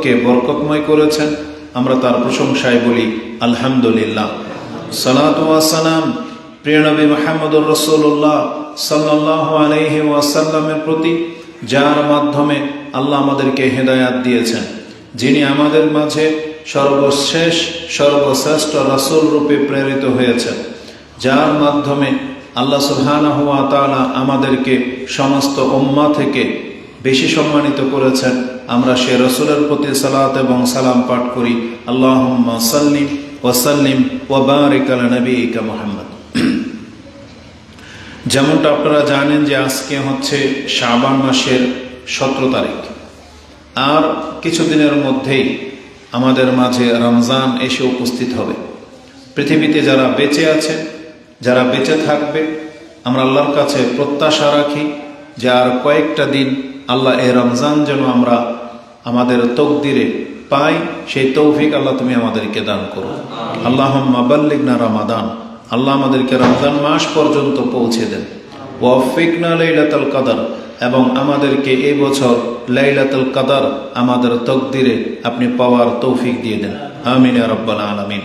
ইবাদতকে বরকতময় করেছেন। আমরা তার প্রশংসায় বলি আলহামদুলিল্লাহ। সালাতু ওয়া সালাম প্রিয় নবী মুহাম্মদুর রাসূলুল্লাহ সাল্লাল্লাহু আলাইহি ওয়াসাল্লামের প্রতি, যার মাধ্যমে আল্লাহ আমাদেরকে হেদায়াত দিয়েছেন, যিনি আমাদের মাঝে সর্বশেষ সর্বশ্রেষ্ঠ রাসূল রূপে প্রেরিত হয়েছেন, যার মাধ্যমে আল্লাহ সুবহানাহু ওয়া তাআলা আমাদেরকে সমস্ত উম্মাহ থেকে বেশি সম্মানিত করেছেন। আমরা সে রাসূলের প্রতি সালাত এবং সালাম পাঠ করি। আল্লাহুম্মা সাল্লি ওয়া সাল্লিম ওয়া বারিক আলা নবিয়িকা মুহাম্মদ। যেমনটা আপনারা জানেন যে আজকে হচ্ছে শাবান মাসের 17 তারিখ, আর কিছুদিনের মধ্যেই আমাদের মাঝে রমজান এসে উপস্থিত হবে। পৃথিবীতে যারা বেঁচে আছে, যারা বেঁচে থাকবে, আমরা আল্লাহর কাছে প্রত্যাশা রাখি যে আর কয়েকটা দিন আল্লাহ এই রমজান যেন আমরা আমাদের তকদিরে পাই, সেই তৌফিক আল্লাহ তুমি আমাদেরকে দান করো। আল্লাহুম্মা বাল্লিগনা রমাদান, আল্লাহ আমাদেরকে রমজান মাস পর্যন্ত পৌঁছে দেন। ওয়াফিকনা লাইলাতুল কদর, এবং আমাদেরকে এই বছর লাইলাতুল কদর আমাদের তকদিরে আপনি পাওয়ার তৌফিক দিয়ে দেন। আমিন ইয়া রাব্বাল আলামিন।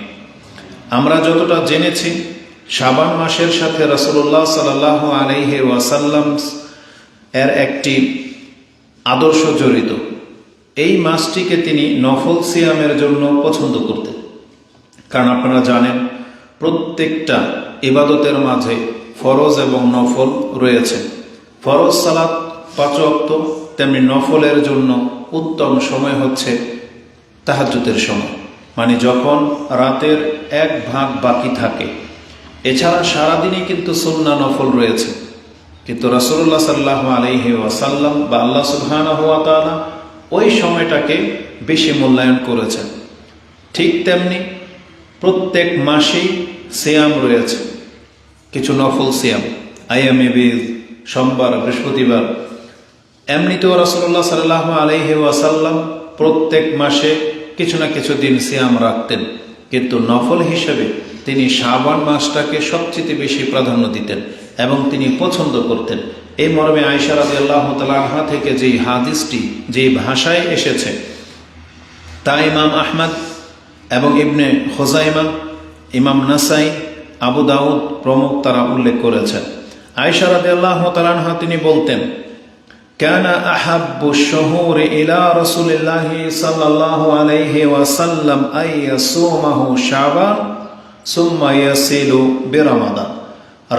আমরা যতটা জেনেছি, শাবান মাসের সাথে রাসূলুল্লাহ সাল্লাল্লাহু আলাইহি ওয়াসাল্লাম এর একটি আদর্শ জড়িত। এই মাসটিকে তিনি নফল সিয়ামের জন্য পছন্দ করতেন। কারণ আপনারা জানেন প্রত্যেকটা ইবাদতের মাঝে ফরজ এবং নফল রয়েছে। ফরজ সালাত 5 ওয়াক্ত, তেমনি নফলের জন্য উত্তম সময় হচ্ছে তাহাজ্জুদের সময়, মানে যখন রাতের 1 ভাগ বাকি থাকে। এছাড়া সারাদিনই কিন্তু সুন্নাহ নফল রয়েছে, কিন্তু রাসূলুল্লাহ সাল্লাল্লাহু আলাইহি ওয়াসাল্লাম বা আল্লাহ সুবহানাহু ওয়া তাআলা ওই সময়টাকে বেশি মূল্যায়ন করেছেন। ঠিক তেমনি প্রত্যেক মাসেই সিয়াম রয়েছে, কিছু নফল সিয়াম, আইয়ামে বীজ, সোমবার, বৃহস্পতিবার। এমনিতেও রাসূলুল্লাহ সাল্লাল্লাহু আলাইহি ওয়াসাল্লাম প্রত্যেক মাসে কিছু না কিছু দিন সিয়াম রাখতেন, কিন্তু নফল হিসেবে তিনি শাবান মাসটাকে সবচেয়ে বেশি প্রাধান্য দিতেন এবং তিনি পছন্দ করতেন। এই মর্মে আয়েশা রাদিয়াল্লাহু তাআলা আনহা থেকে যেই হাদিসটি যেই ভাষায় এসেছে, তা ইমাম আহমদ এবং ইবনে খুজাইমা, ইমাম নাসাই, আবু দাউদ প্রমুখ তারা উল্লেখ করেছেন। আয়েশা রাদিয়াল্লাহু তাআলা আনহা তিনি বলতেন, কানা আহাব্বু শুহুরি ইলা রাসূলিল্লাহি সাল্লাল্লাহু আলাইহি ওয়াসাল্লাম আইয়াসুমাহু শাবান সুম্মা ইয়াসিলু বিরমাদান।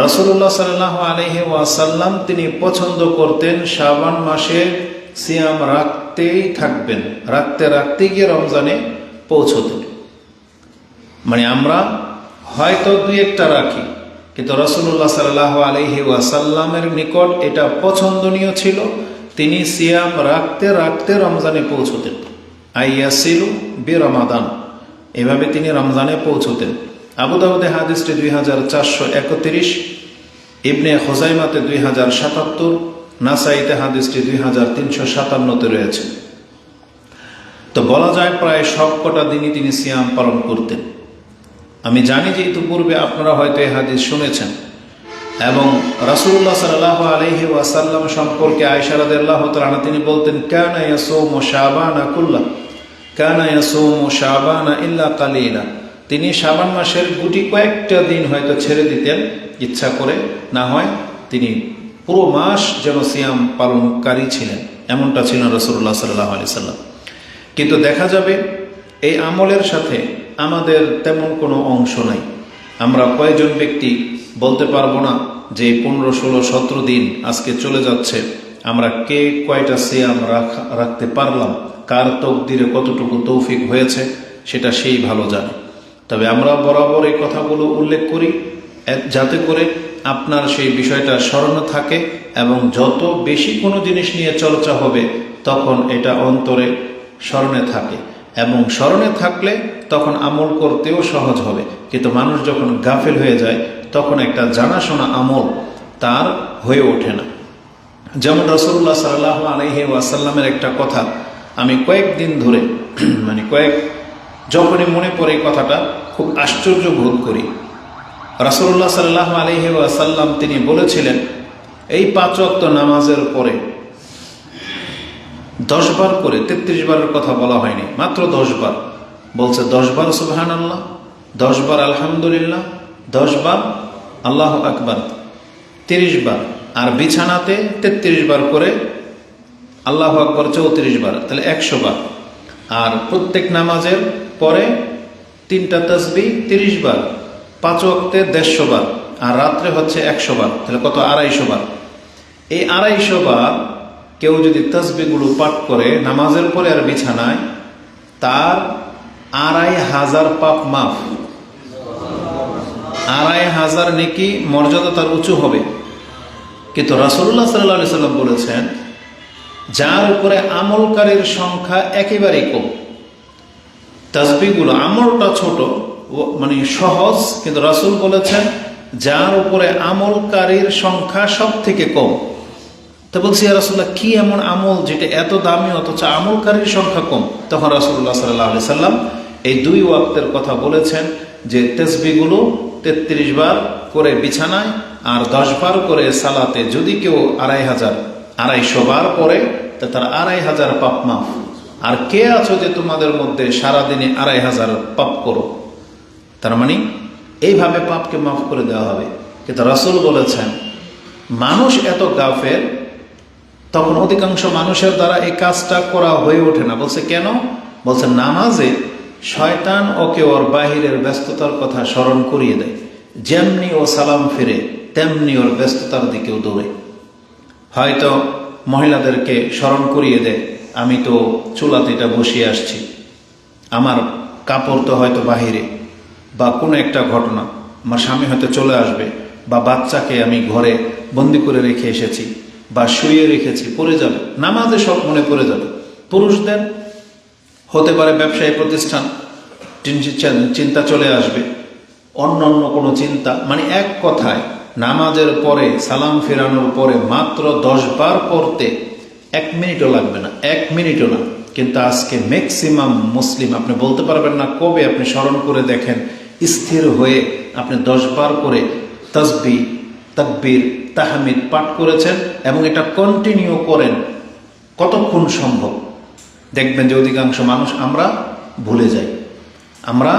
রাসূলুল্লাহ সাল্লাল্লাহু আলাইহি ওয়াসাল্লাম তিনি পছন্দ করতেন শাবান মাসে সিয়াম রাখতেই থাকবেন, রাখতে রাখতে গিয়ে রমজানে পৌঁছতেন। মানে আমরা হয়তো 2-1টা রাখি, কিন্তু রাসূলুল্লাহ সাল্লাল্লাহু আলাইহি ওয়াসাল্লামের নিকট এটা পছন্দনীয় ছিল, তিনি সিয়াম রাখতে রাখতে রমজানে পৌঁছতেন। আইয়াসিলু বিরমাদান, এভাবে তিনি রমজানে পৌঁছতেন। আবু দাউদে হাদিসটি 2431, ইবনে খুজাইমাতে 2077, নাসাইতে হাদিসটি 2357-তে রয়েছে। তো বলা যায় প্রায় সবকটা দিনই তিনি সিয়াম পালন করতেন। আমি জানি যে ইতিপূর্বে আপনারা হয়তো এই হাদিস শুনেছেন, এবং রাসূলুল্লাহ সাল্লাল্লাহু আলাইহি ওয়াসাল্লাম সম্পর্কে আয়েশা রাদিয়াল্লাহু তাআলা আনহা তিনি বলতেন, কানা ইয়াসুমু শাবানা কুল্লা, কানা ইয়াসুমু শাবানা ইল্লা কালিলা। তিনি শাবান মাসের গুটি কয়েকটা দিন হয়তো ছেড়ে দিতেন ইচ্ছা করে, না হয় তিনি পুরো মাস যেন সিয়াম পালনকারী ছিলেন, এমনটা ছিলেন রাসূলুল্লাহ সাল্লাল্লাহু আলাইহি সাল্লাম। কিন্তু দেখা যাবে এই আমলের সাথে আমাদের তেমন কোনো অংশ নাই। আমরা কয়েকজন ব্যক্তি বলতে পারবো না যে 15, 16, 17 দিন আজকে চলে যাচ্ছে, আমরা কে কয়টা সিয়াম রাখতে পারলাম, কার তকদিরে কতটুকু তৌফিক হয়েছে সেটা সেই ভালো জানে। তবে আমরা বরাবর এই কথাগুলো উল্লেখ করি যাতে করে আপনার সেই বিষয়টা স্মরণে থাকে, এবং যত বেশি কোনো জিনিস নিয়ে চর্চা হবে তখন এটা অন্তরে স্মরণে থাকে, এবং স্মরণে থাকলে তখন আমল করতেও সহজ হবে। কিন্তু মানুষ যখন গাফেল হয়ে যায় তখন একটা জানাশোনা আমল তার হয়ে ওঠে না। যেমন রাসূলুল্লাহ সাল্লাল্লাহু আলাইহি ওয়াসাল্লামের একটা কথা আমি কয়েকদিন ধরে যখনই মনে পড়ে এই কথাটা খুব আশ্চর্য বোধ করি। রাসূলুল্লাহ সাল্লাল্লাহু আলাইহি ওয়াসাল্লাম তিনি বলেছিলেন, এই 5 ওয়াক্ত নামাজের পরে 10 বার করে, 33 বারের কথা বলা হয়নি, মাত্র 10 বার বলছে। 10 বার সুবহানাল্লাহ, 10 বার আলহামদুলিল্লাহ, 10 বার আল্লাহু আকবার, 30 বার। আর বিছানাতে 33 বার করে আল্লাহু আকবার 34 বার, তাহলে 100 বার। আর প্রত্যেক নামাজের পরে 3টা তাসবিহ 30 বার, 5 ওয়াক্তে 150 বার, আর রাত্রে হচ্ছে 100 বার, তাহলে কত? 250 বার। এই 250 বার কেউ যদি তাসবিহগুলো পাঠ করে নামাজের পরে আর বিছানায়, তার 2500 পাপ মাফ, 2500 নেকি মর্যাদা তার উঁচু হবে। কিন্তু রাসূলুল্লাহ সাল্লাল্লাহু আলাইহি সাল্লাম বলেছেন, যার উপরে আমলকারীর সংখ্যা একেবারেই কম, তাসবিহগুলো আমলটা ছোট মানে সহজ, কিন্তু রাসূল বলেছেন যার উপরে আমলকারীর সংখ্যা সব থেকে কম। তো বলছি, ইয়া রাসূলুল্লাহ, কি এমন আমল যেটা এত দামি অথচ আমলকারীর সংখ্যা কম? তখন রাসূলুল্লাহ সাল্লাল্লাহু আলাইহি সাল্লাম এই 2 ওয়াক্তের কথা বলেছেন, যে তাসবিহগুলো 33 বার করে বিছানায় আর 10 বার করে সালাতে যদি কেউ 250 বার পড়ে, তা তার 2500 পাপ মাফ। আর কে আছো যে তোমাদের মধ্যে সারাদিনে 2500 পাপ করো? তার মানে এইভাবে পাপকে মাফ করে দেওয়া হবে। কিন্তু রাসূল বলেছেন, মানুষ এত গাফেল, তখন অধিকাংশ মানুষের দ্বারা এই কাজটা করা হয়ে ওঠে না। বলছে কেন? বলছে নামাজে শয়তান ওকে ওর বাহিরের ব্যস্ততার কথা স্মরণ করিয়ে দেয়, যেমনি ও সালাম ফিরে তেমনি ওর ব্যস্ততার দিকেও দৌড়ে। হয়তো মহিলাদেরকে স্মরণ করিয়ে দেয়, আমি তো চুলাতে এটা বসিয়ে আসছি, আমার কাপড় তো হয়তো বাহিরে, বা কোনো একটা ঘটনা, আমার স্বামী হয়তো চলে আসবে, বা বাচ্চাকে আমি ঘরে বন্দি করে রেখে এসেছি, বা শুয়ে রেখেছি, পড়ে যাবে, নামাজে সব মনে পড়ে যাবে। পুরুষদের হতে পারে ব্যবসায়ী প্রতিষ্ঠান, চিন্তা চলে আসবে, অন্য কোনো চিন্তা। মানে এক কথায় নামাজের পরে সালাম ফেরানোর পরে মাত্র 10 বার পড়তে 1 মিনিটও লাগবে না, 1 মিনিটও না। কিন্তু আজকে ম্যাক্সিমাম মুসলিম, আপনি বলতে পারবেন না কবে আপনি স্মরণ করে দেখেন স্থির হয়ে আপনি 10 বার করে তাসবিহ, তাকবীর, তাহমিদ পাঠ করেছেন, এবং এটা কন্টিনিউ করেন কতক্ষণ সম্ভব। দেখবেন যে অধিকাংশ মানুষ আমরা ভুলে যাই, আমরা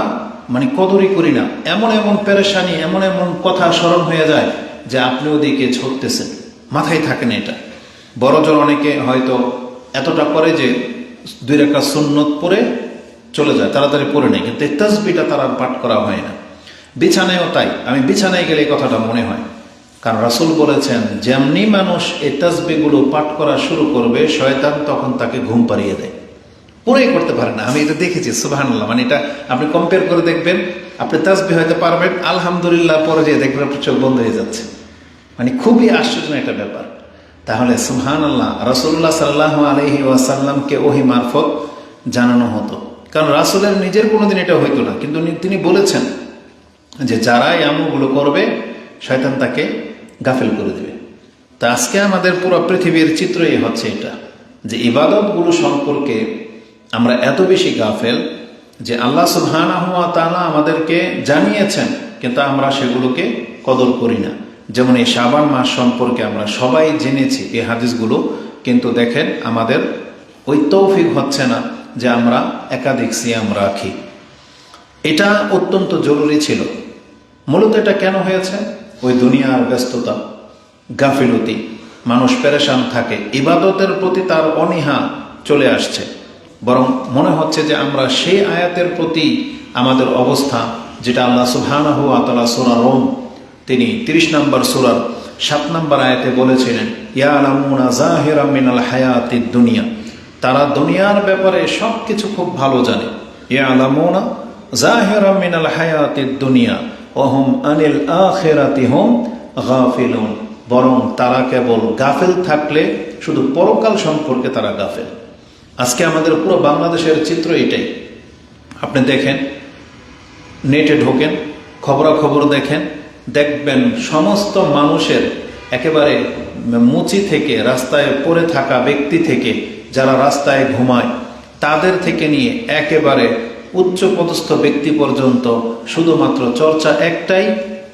মানে কদরই করি না। এমন এমন পেরেশানি, এমন এমন কথা স্মরণ হয়ে যায় যে আপনি ওদিকে ছুটতেছেন, মাথায় থাকে না এটা। বড়জোর অনেকে হয়তো এতটা করে যে 2 রাকাত সুন্নত পড়ে চলে যায়, তাড়াতাড়ি পড়ে নেয়, কিন্তু এই তাসবিহটা তার আর পাঠ করা হয় না। বিছানায়ও তাই। আমি বিছানায় গেলে এই কথাটা মনে হয়, কারণ রাসূল বলেছেন, যেমনি মানুষ এই তাসবিহগুলো পাঠ করা শুরু করবে, শয়তান তখন তাকে ঘুম পাড়িয়ে দেয়, পুরোই করতে পারে না। আমি এটা দেখেছি, সুবহানাল্লাহ। মানে এটা আপনি কম্পেয়ার করে দেখবেন, আপনি তাসবিহ হয়তো পারবেন, আলহামদুলিল্লাহ পরে যেয়ে দেখবেন আপনার চোখ বন্ধ হয়ে যাচ্ছে। মানে খুবই আশ্চর্য একটা ব্যাপার। তাহলে সুবহানাল্লাহ, রাসূলুল্লাহ সাল্লাল্লাহু আলাইহি ওয়াসাল্লামকে ওহী মারফত জানানো হতো, কারণ রাসূলের নিজের কোনোদিন এটা হইতো না, কিন্তু তিনি বলেছেন যে যারা এই আমলগুলো করবে শয়তান তাকে গাফেল করে দেবে। তা আজকে আমাদের পুরো পৃথিবীর চিত্রই হচ্ছে এটা, যে ইবাদতগুলো সম্পর্কে আমরা এত বেশি গাফেল যে আল্লাহ সুবহানাহু ওয়া তাআলা আমাদেরকে জানিয়েছেন, কিন্তু আমরা সেগুলোকে কদর করি না। যেমন এই শাবান মাস সম্পর্কে আমরা সবাই জেনেছি এই হাদিসগুলো, কিন্তু দেখেন আমাদের ওই তৌফিক হচ্ছে না যে আমরা একাধিক সিয়াম রাখি। এটা অত্যন্ত জরুরি ছিল। মূলত এটা কেন হয়েছে? ওই দুনিয়ার ব্যস্ততা, গাফিলতি, মানুষ পেরেশান থাকে, ইবাদতের প্রতি তার অনীহা চলে আসছে। বরং মনে হচ্ছে যে আমরা সেই আয়াতের প্রতি আমাদের অবস্থা, যেটা আল্লাহ সুবহানাহু ওয়া তাআলা সূরা রুম তিনি 30 নম্বর সূরার 7 নম্বর আয়াতে বলেছিলেন, ইয়ালামুনা যাহিরাম মিনাল হায়াতিদ দুনিয়া, তারা দুনিয়ার ব্যাপারে সব কিছু খুব ভালো জানে। ইয়ালামুনা যাহিরাম মিনাল হায়াতিদ দুনিয়া ওয়া হুম আনিল আখিরাতি হুম গাফিলুন, বরং তারা কেবল গাফেল থাকলে শুধু পরকাল সম্পর্কে তারা গাফেল। আজকে আমাদের পুরো বাংলাদেশের চিত্র এটাই। আপনি দেখেন, নেটে ঢোকেন, খবরাখবর দেখেন, দেখবেন সমস্ত মানুষের একেবারে মুচি থেকে, রাস্তায় পড়ে থাকা ব্যক্তি থেকে, যারা রাস্তায় ঘুমায় তাদের থেকে নিয়ে একেবারে উচ্চপদস্থ ব্যক্তি পর্যন্ত শুধুমাত্র চর্চা একটাই,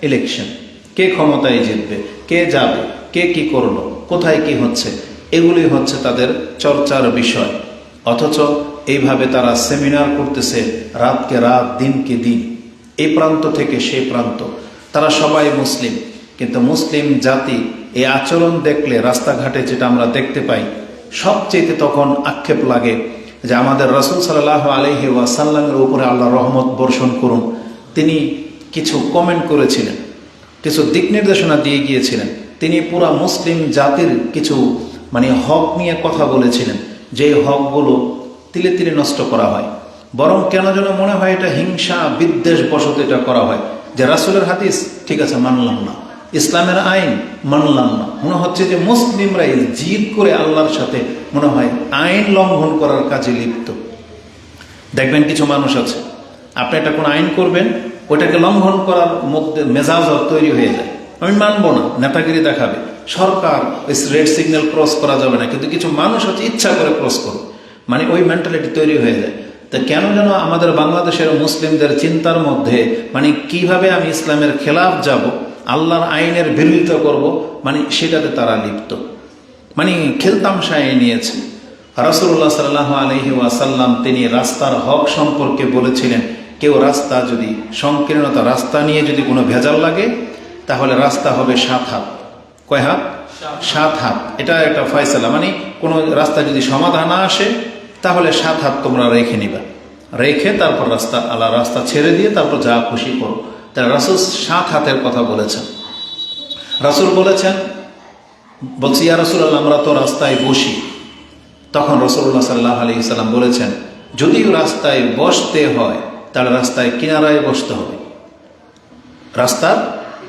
ইলেকশন। কে ক্ষমতায় জিতবে, কে যাবে, কে কি করলো, কোথায় কি হচ্ছে, এগুলি হচ্ছে তাদের চর্চার বিষয়। অথচ এইভাবে তারা সেমিনার করতেছে, রাতকে রাত, দিনকে দিন, এই প্রান্ত থেকে সেই প্রান্ত। তারা সবাই মুসলিম, কিন্তু মুসলিম জাতি এই আচরণ দেখলে রাস্তাঘাটে যেটা আমরা দেখতে পাই, সবচেয়ে তখন আক্ষেপ লাগে যে আমাদের রাসূল সাল্লাল্লাহু আলাইহি ওয়াসাল্লামের উপরে আল্লাহ রহমত বর্ষণ করুন। তিনি কিছু কমেন্ট করেছিলেন, কিছু দিক নির্দেশনা দিয়ে গিয়েছিলেন। তিনি পুরা মুসলিম জাতির কিছু হক নিয়ে কথা বলেছিলেন, যে হকগুলো তিলে তিলে নষ্ট করা হয়। বরং কেন যেন মনে হয় এটা হিংসা বিদ্বেষ বশত এটা করা হয়, যে রাসূলের হাদিস ঠিক আছে মানলাম না, ইসলামের আইন মানলাম না। মনে হচ্ছে যে মুসলিমরাই জিদ করে আল্লাহর সাথে মনে হয় আইন লঙ্ঘন করার কাজে লিপ্ত। দেখবেন কিছু মানুষ আছে, আপনি একটা কোনো আইন করবেন, ওইটাকে লঙ্ঘন করার মধ্যে মেজাজ তৈরি হয়ে যায়, আমি মানবো না, নেতাগিরি দেখাবে। সরকার ওই রেড সিগন্যাল ক্রস করা যাবে না, কিন্তু কিছু মানুষ হচ্ছে ইচ্ছা করে ক্রস করবে, ওই মেন্টালিটি তৈরি হয়ে যায়। তা কেন যেন আমাদের বাংলাদেশের মুসলিমদের চিন্তার মধ্যে কিভাবে আমি ইসলামের খেলাফ যাব, আল্লাহর আইনের বিরোধিতা করব, সেটাতে তারা লিপ্ত, খেলতামশায় নিয়েছে। রাসূলুল্লাহ সাল্লাল্লাহু আলাইহি ওয়াসাল্লাম তিনি রাস্তার হক সম্পর্কে বলেছিলেন, কেউ রাস্তা যদি সংকীর্ণতা, রাস্তা নিয়ে যদি কোনো ভেজাল লাগে, তাহলে রাস্তা হবে 7 হাত। কয় হাত? 7 হাত। এটা একটা ফয়সালা, কোনো রাস্তা যদি সমাধান না আসে, তাহলে 7 হাত তোমরা রেখে নিবা, রেখে তারপর আল্লাহ রাস্তা ছেড়ে দিয়ে তারপর যা খুশি করো। তাহলে রাসূল 7 হাতের কথা বলেছেন। রাসূল বলেছেন, বলছি ইয়া রাসূলুল্লাহ আমরা তো রাস্তায় বসি। তখন রাসূলুল্লাহ সাল্লাল্লাহু আলাইহি ওয়াসাল্লাম বলেছেন, যদি রাস্তায় বসতে হয় তাহলে রাস্তায় কিনারায় বসতে হবে, রাস্তার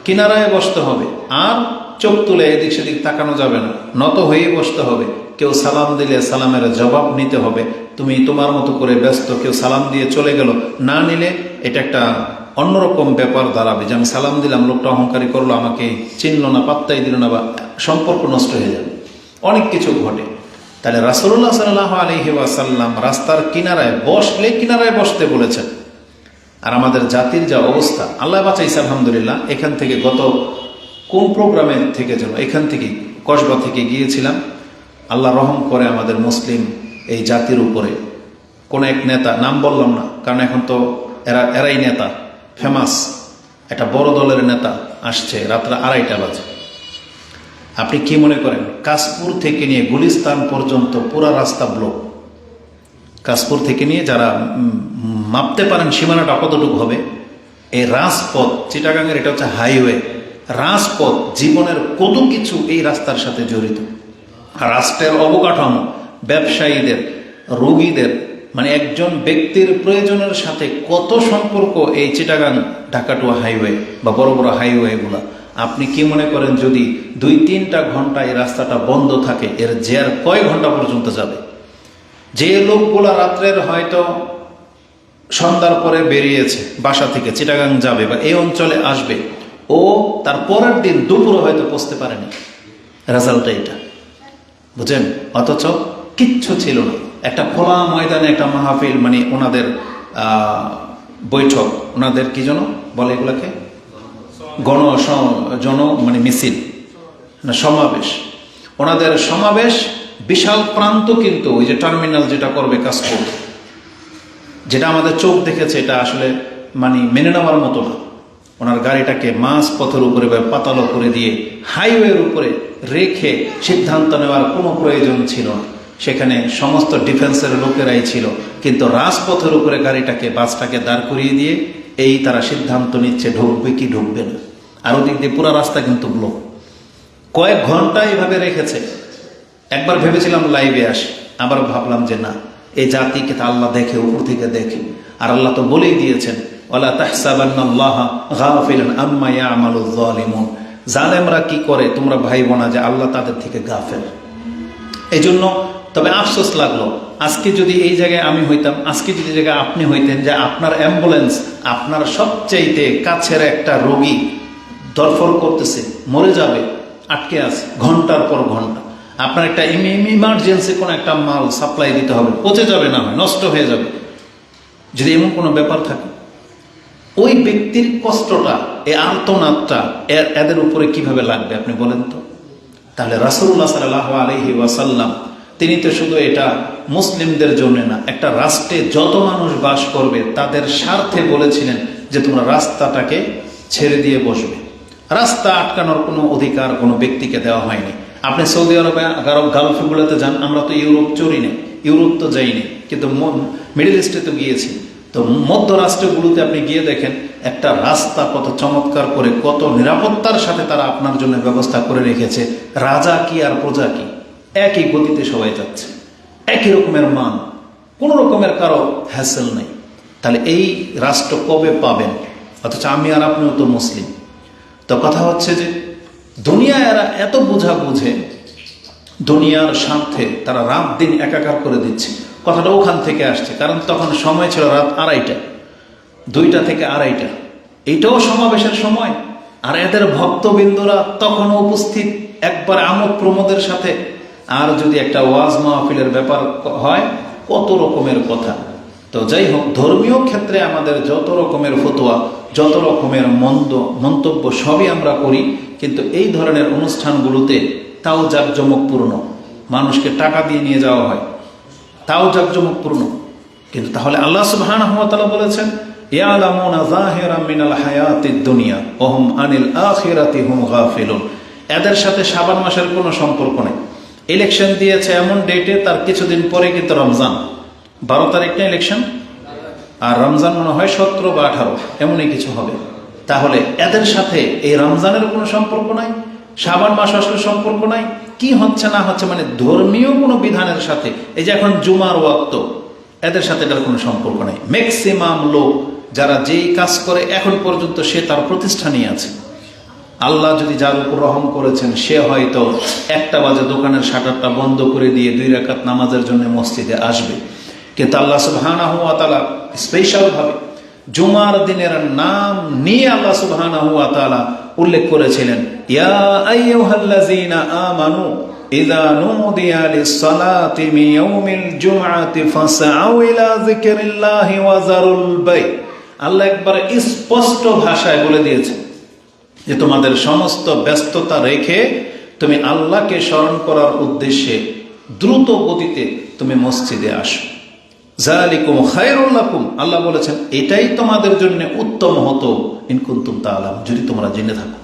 কিনারায় বসতে হবে। আর চোখ তুলে এদিক সেদিক তাকানো যাবে না, নত হয়ে বসতে হবে। কেউ সালাম দিলে সালামের জবাব নিতে হবে। তুমি তোমার মতো করে ব্যস্ত, কেউ সালাম দিয়ে চলে গেল, না নিলে এটা একটা অন্যরকম ব্যাপার দাঁড়াবে, যে আমি সালাম দিলাম, লোকটা অহংকারী করলো, আমাকে চিনলো না, পাত্তাই দিল না, বা সম্পর্ক নষ্ট হয়ে যাবে, অনেক কিছু ঘটে। তাহলে রাসূলুল্লাহ সাল্লাল্লাহু আলাইহি ওয়াসাল্লাম রাস্তার কিনারায় বসলে কিনারায় বসতে বলেছেন। আর আমাদের জাতির যা অবস্থা, আল্লাহ বাঁচাইছে আলহামদুলিল্লাহ। এখান থেকে গত কোন প্রোগ্রামে থেকে যেন, এখান থেকে কসবা থেকে গিয়েছিলাম, আল্লাহ রহম করে আমাদের মুসলিম এই জাতির উপরে কোন এক নেতা, নাম বললাম না কারণ এখন তো এরাই নেতা, ফেমাস একটা বড় দলের নেতা আসছে রাত্রে 2:30 বাজে। আপনি কি মনে করেন, কাশপুর থেকে নিয়ে গুলিস্তান পর্যন্ত পুরা রাস্তা ব্লক। কাশপুর থেকে নিয়ে যারা মাপতে পারেন সীমানাটা কতটুকু হবে, এই রাজপথ, চিটাগাংয়ের এটা হচ্ছে হাইওয়ে, রাজপথ, জীবনের কত কিছু এই রাস্তার সাথে জড়িত। আর রাষ্ট্রের অবকাঠামো, ব্যবসায়ীদের, রোগীদের, একজন ব্যক্তির প্রয়োজনের সাথে কত সম্পর্ক এই চিটাগাং ঢাকাটুয়া হাইওয়ে বা বড় বড় হাইওয়েগুলা। আপনি কি মনে করেন যদি 2-3টা ঘন্টা এই রাস্তাটা বন্ধ থাকে, এর জের কয় ঘন্টা পর্যন্ত যাবে? যে লোকগুলা রাত্রের হয়তো সন্ধ্যার পরে বেরিয়েছে বাসা থেকে, চিটাগাং যাবে বা এই অঞ্চলে আসবে, ও তার পরের দিন দুপুরে হয়তো পৌঁছতে পারেনি। রেজাল্টটা এটা, বুঝেন? অথচ কিচ্ছু ছিল না, একটা খোলা ময়দানে একটা মাহফিল, ওনাদের বৈঠক, ওনাদের কি যেন বলে এগুলাকে, মিছিল না সমাবেশ, ওনাদের সমাবেশ, বিশাল প্রান্ত। কিন্তু ওই যে টার্মিনাল যেটা করবে কাশপুর, যেটা আমাদের চোখ দেখেছে, এটা আসলে মেনে নেওয়ার মতো না। ওনার গাড়িটাকে মাঝ পথের উপরে বা পাতালো করে দিয়ে হাইওয়ের উপরে রেখে সিদ্ধান্ত নেওয়ার কোনো প্রয়োজন ছিল না। সেখানে সমস্ত ডিফেন্সের লোকেরাই ছিল, কিন্তু রাজপথের উপরে গাড়িটাকে, বাসটাকে দাঁড় করিয়ে দিয়ে তারা সিদ্ধান্ত নিচ্ছে ঢুকবে কি ঢুকবে না। আর ওদিক দিয়ে পুরা রাস্তা কিন্তু ব্লক, কয়েক ঘন্টা এইভাবে রেখেছে। একবার ভেবেছিলাম লাইভে আসি, আবার ভাবলাম যে না, এই জাতিকে তো আল্লাহ দেখে, উপর থেকে দেখে। আর আল্লাহ তো বলেই দিয়েছেন, ওয়ালা তাহসাবান্নাল্লাহা গাফিলান আম্মা ইয়ামালুয যালিমুন, জালেমরা কি করে তোমরা ভাইবো না যে আল্লাহ তাদের থেকে গাফেল। এই জন্য তবে আফসোস লাগলো, আজকে যদি এই জায়গায় আমি হইতাম, আজকে যদি জায়গায় আপনি হইতেন, যে আপনার অ্যাম্বুলেন্স, আপনার সবচাইতে কাছের একটা রোগী দরফর করতেছে, মরে যাবে, আটকে আছে ঘন্টার পর ঘন্টা, আপনার একটা ইমার্জেন্সি কোনো একটা মাল সাপ্লাই দিতে হবে, পচে যাবে, না হয় নষ্ট হয়ে যাবে, যদি এমন কোনো ব্যাপার থাকে, ওই ব্যক্তির কষ্টটা, এই আর্তনাদটা এদের উপরে কিভাবে লাগবে আপনি বলেন তো? তাহলে রাসূলুল্লাহ সাল্লাল্লাহু আলাইহি ওয়াসাল্লাম তিনি তো শুধু এটা মুসলিমদের জন্য না, একটা রাষ্ট্রে যত মানুষ বাস করবে তাদের স্বার্থে বলেছিলেন যে তোমরা রাস্তাটাকে ছেড়ে দিয়ে বসবে। রাস্তা আটকানোর কোনো অধিকার কোনো ব্যক্তিকে দেওয়া হয়নি। আপনি সৌদি আরবে গালফগুলোতে যান, আমরা তো ইউরোপ চড়ি নেই, ইউরোপ তো যাইনি, কিন্তু মিডল ইস্টে তো গিয়েছি। তো মধ্য রাষ্ট্রগুলোতে আপনি গিয়ে দেখেন একটা রাস্তা কত চমৎকার করে, কত নিরাপত্তার সাথে তারা আপনার জন্য ব্যবস্থা করে রেখেছে। রাজা কি আর প্রজা কি, একই গতিতে সবাই যাচ্ছে, একই রকমের মান, কোনো রকমের কারো হ্যাসেল নেই। তাহলে এই রাষ্ট্র কবে পাবেন? অথচ আমি আর আপনিও তো মুসলিম। তো কথা হচ্ছে যে দুনিয়া এরা এত বোঝা বুঝে, দুনিয়ার স্বার্থে তারা রাত দিন একাকার করে দিচ্ছে। কথাটা ওখান থেকে আসছে, কারণ তখন সময় ছিল রাত 2:30, 2টা থেকে 2:30, এইটাও সমাবেশের সময়। আর এদের ভক্তবিন্দুরা তখনও উপস্থিত একবার আমোদ প্রমোদের সাথে। আর যদি একটা ওয়াজ মাহফিলের ব্যাপার হয়, কত রকমের কথা। তো যাই হোক, ধর্মীয় ক্ষেত্রে আমাদের যত রকমের ফতোয়া, যত রকমের মন্তব্য সবই আমরা করি, কিন্তু এই ধরনের অনুষ্ঠানগুলোতে তাও জাঁকজমকপূর্ণ, মানুষকে টাকা দিয়ে নিয়ে যাওয়া হয়, তাও জাঁকজমকপূর্ণ। কিন্তু তাহলে আল্লাহ সুবহানাহু ওয়া তাআলা বলেছেন ইয়ালামুনা যাহিরাম মিনাল হায়াতিদ দুনিয়া ওয়া হুম আনিল আখিরাতি হুম গাফিলুন। এদের সাথে শাবান মাসের কোনো সম্পর্ক নেই। ইলেকশন দিয়েছে এমন ডেটে, তার কিছুদিন পরে কিন্তু রমজান, 12 তারিখ না ইলেকশন, আর রমজান মনে হয় 17 বা 18, এমনই কিছু হবে। তাহলে এদের সাথে এই রমজানের কোনো সম্পর্ক নাই, শাবান মাস আসলে সম্পর্ক নাই। কি হচ্ছে না হচ্ছে মানে ধর্মীয় কোনো বিধানের সাথে, এই যে এখন জুমার ওয়াক্ত, এদের সাথে এটার কোনো সম্পর্ক নাই। ম্যাক্সিমাম লোক যারা যেই কাজ করে এখন পর্যন্ত সে তার প্রতিষ্ঠানই আছে। আল্লাহ যদি যার উপর রহম করেছেন, সে হয়তো 1টা বাজে দোকানের শাটারটা বন্ধ করে দিয়ে 2 রাকাত নামাজের জন্য মসজিদে আসবে। কিন্তু আল্লাহ সুবহানাহু ওয়া তাআলা স্পেশাল ভাবে জুমার দিনের নাম নিয়ে আল্লাহ সুবহানাহু ওয়া তাআলা উল্লেখ করেছিলেন, ইয়া আইয়ুহাল্লাযীনা আমানু ইযা নুদিয়া লিস-সালাতি মিন ইয়াউমিল জুমআতি ফাসআউ ইলা যিকরিল্লাহি ওয়া যারুল বাই। আল্লাহ একবার স্পষ্ট ভাষায় বলে দিয়েছেন যে তোমাদের সমস্ত ব্যস্ততা রেখে তুমি আল্লাহকে স্মরণ করার উদ্দেশ্যে দ্রুত গতিতে তুমি মসজিদে আসো। যালিকুম খায়রুল লাকুম, আল্লাহ বলেছেন এটাই তোমাদের জন্য উত্তম হতো, ইন কুনতুম তাআলামুন, যদি তোমরা জেনে থাকো।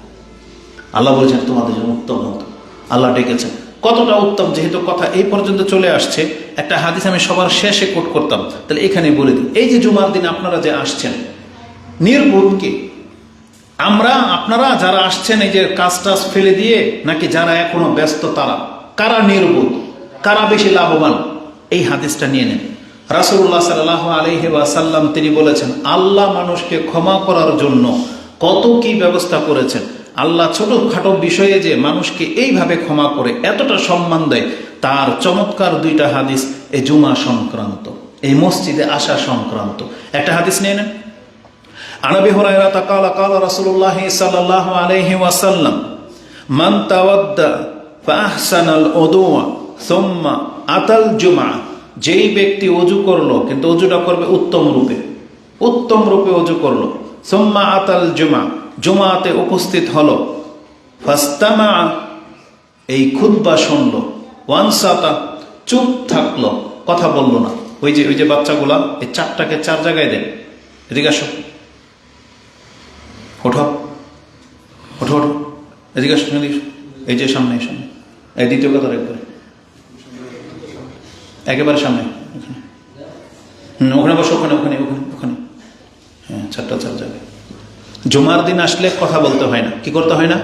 আল্লাহ বলেছেন তোমাদের জন্য উত্তম হতো। আল্লাহ ডেকেছেন, কতটা উত্তম, যেহেতু কথা এই পর্যন্ত চলে আসছে, একটা হাদিস আমি সবার শেষে কোট করতাম, তাহলে এখানে বলে দিই। এই যে জুমার দিন আপনারা যে আসছেন, নির্বোধ কে? আপনারা যারা আসছেন এই যে কাজ টাজ ফেলে দিয়ে, নাকি যারা এখনো ব্যস্ত তারা? কারা নির্বোধ, কারা বেশি লাভবান? এই হাদিসটা নিয়ে নেন। রাসূলুল্লাহ সাল্লাল্লাহু আলাইহি ওয়াসাল্লাম তিনি বলেছেন, আল্লাহ মানুষকে ক্ষমা করার জন্য কত কি ব্যবস্থা করেছেন। আল্লাহ ছোটখাটো বিষয়ে যে মানুষকে এইভাবে ক্ষমা করে, এতটা সম্মান দেয়, তার চমৎকার 2টা হাদিস এই জুমা সংক্রান্ত, এই মসজিদে আসা সংক্রান্ত। একটা হাদিস নিয়ে নেন। আন আবি হুরায়রা ক্বালা ক্বালা রাসূলুল্লাহ সাল্লাল্লাহু আলাইহি ওয়াসাল্লাম মান তাওয়াদ্দা ফাহসানাল উদুয়া সুম্মা আতাল জুমআ, যেই ব্যক্তি ওযু করলো, কিন্তু ওযুটা করবে উত্তম রূপে, উত্তম রূপে ওযু করলো, সুম্মা আতাল জুমআ, জুমাতে উপস্থিত হলো, ফাস্তামা, এই খুতবা শুনলো, ওয়ানসাতা, চুপ থাকলো, কথা বললো না। ওই যে বাচ্চাগুলা এই 4টাকে 4 জায়গায় দেন, এদিকে আসো, ওঠো ওঠো ওঠো, এদিকে আসো, এই যে সামনে সামনে, এই দ্বিতীয় কথা একেবারে সামনে, ওখানে বসো, ওখানে ওখানে ওখানে ওখানে, হ্যাঁ, 4টা 4 জায়গায়। জুমার দিন আসলে কথা বলতে হয় না। কি করতে হয় না?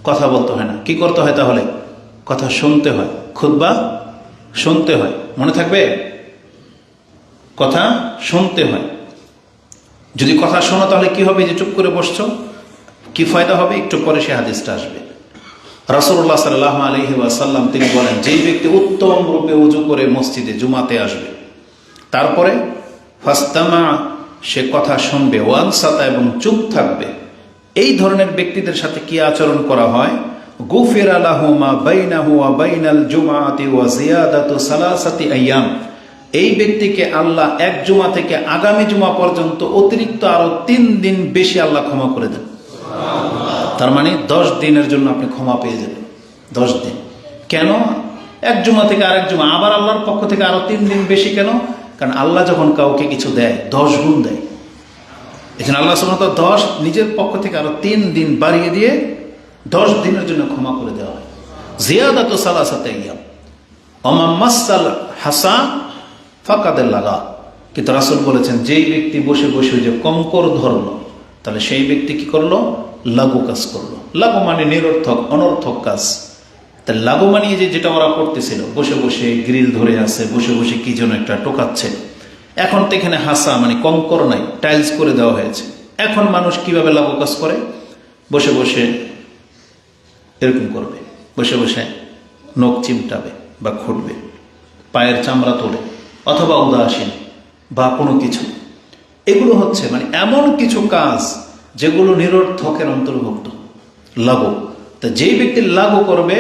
কথা বলতে হয় না। কি করতে হয় তাহলে? কথা শুনতে হয়, খুতবা শুনতে হয়। মনে থাকবে? কথা শুনতে হয়। যদি কথা শোনো তাহলে কি হবে? যে চুপ করে বসছো, কি ফায়দা হবে? একটু পরে সে হাদিসটা আসবে। রাসূলুল্লাহ সাল্লাল্লাহু আলাইহি ওয়াসাল্লাম তিনি বলেন, যেই ব্যক্তি উত্তম রূপে ওযু করে মসজিদে জুমাতে আসবে, তারপরে ফাস্তামা, সে কথা শুনবে, ওয়ানসাতা, এবং চুপ থাকবে, এই ধরনের ব্যক্তিদের সাথে কি আচরণ করা হয়? গুফিরা লাহু মা বাইনাহু ওয়া বাইনাল জুমআতি ওয়া জিয়াদাতু সালাসাতি আইয়াম, এই ব্যক্তিকে আল্লাহ এক জুমা থেকে আগামী জুমা পর্যন্ত অতিরিক্ত আরো 3 দিন বেশি আল্লাহ ক্ষমা করে দেন। তার মানে 10 দিনের জন্য আপনি ক্ষমা পেয়ে যাবেন। 10 দিন। কেন? এক জুমা থেকে আরেক জুমা, আবার আল্লাহর পক্ষ থেকে আরো 3 দিন বেশি। কেন? কারণ আল্লাহ যখন কাউকে কিছু দেয় 10 গুণ দেয়। এখানে আল্লাহ সুবহানাহু ওয়া তাআলা 10 নিজের পক্ষ থেকে আরো 3 দিন বাড়িয়ে দিয়ে 10 দিনের জন্য ক্ষমা করে দেওয়া হয়। জিয়াদাতু সালাসাতি আইয়াম ওমা মাসাল হাসা ফাকাদ লাগা। কিন্তু রাসূল বলেছেন, যেই ব্যক্তি বসে বসে যে কঙ্কর ধরলো, তাহলে সেই ব্যক্তি কি করলো? লাগু কাজ করলো। লাগু মানে নিরর্থক, অনর্থক কাজ। তা লাগু মানিয়ে যেটা ওরা করতেছিল, বসে বসে গ্রিল ধরে আছে, বসে বসে কি যেন একটা টোকাচ্ছে। এখন তো এখানে হাসা মানে কঙ্কর নাই, টাইলস করে দেওয়া হয়েছে। এখন মানুষ কিভাবে লাগু কাজ করে? বসে বসে এরকম করবে, বসে বসে নখ চিমটাবে বা খুঁটবে, পায়ের চামড়া তোলে, অথবা উদাসীন বা কোনো কিছু। এগুলো হচ্ছে মানে এমন কিছু কাজ যেগুলো নিরর্থকের অন্তর্ভুক্ত, লাগু। তো যেই ব্যক্তি লাগু করবে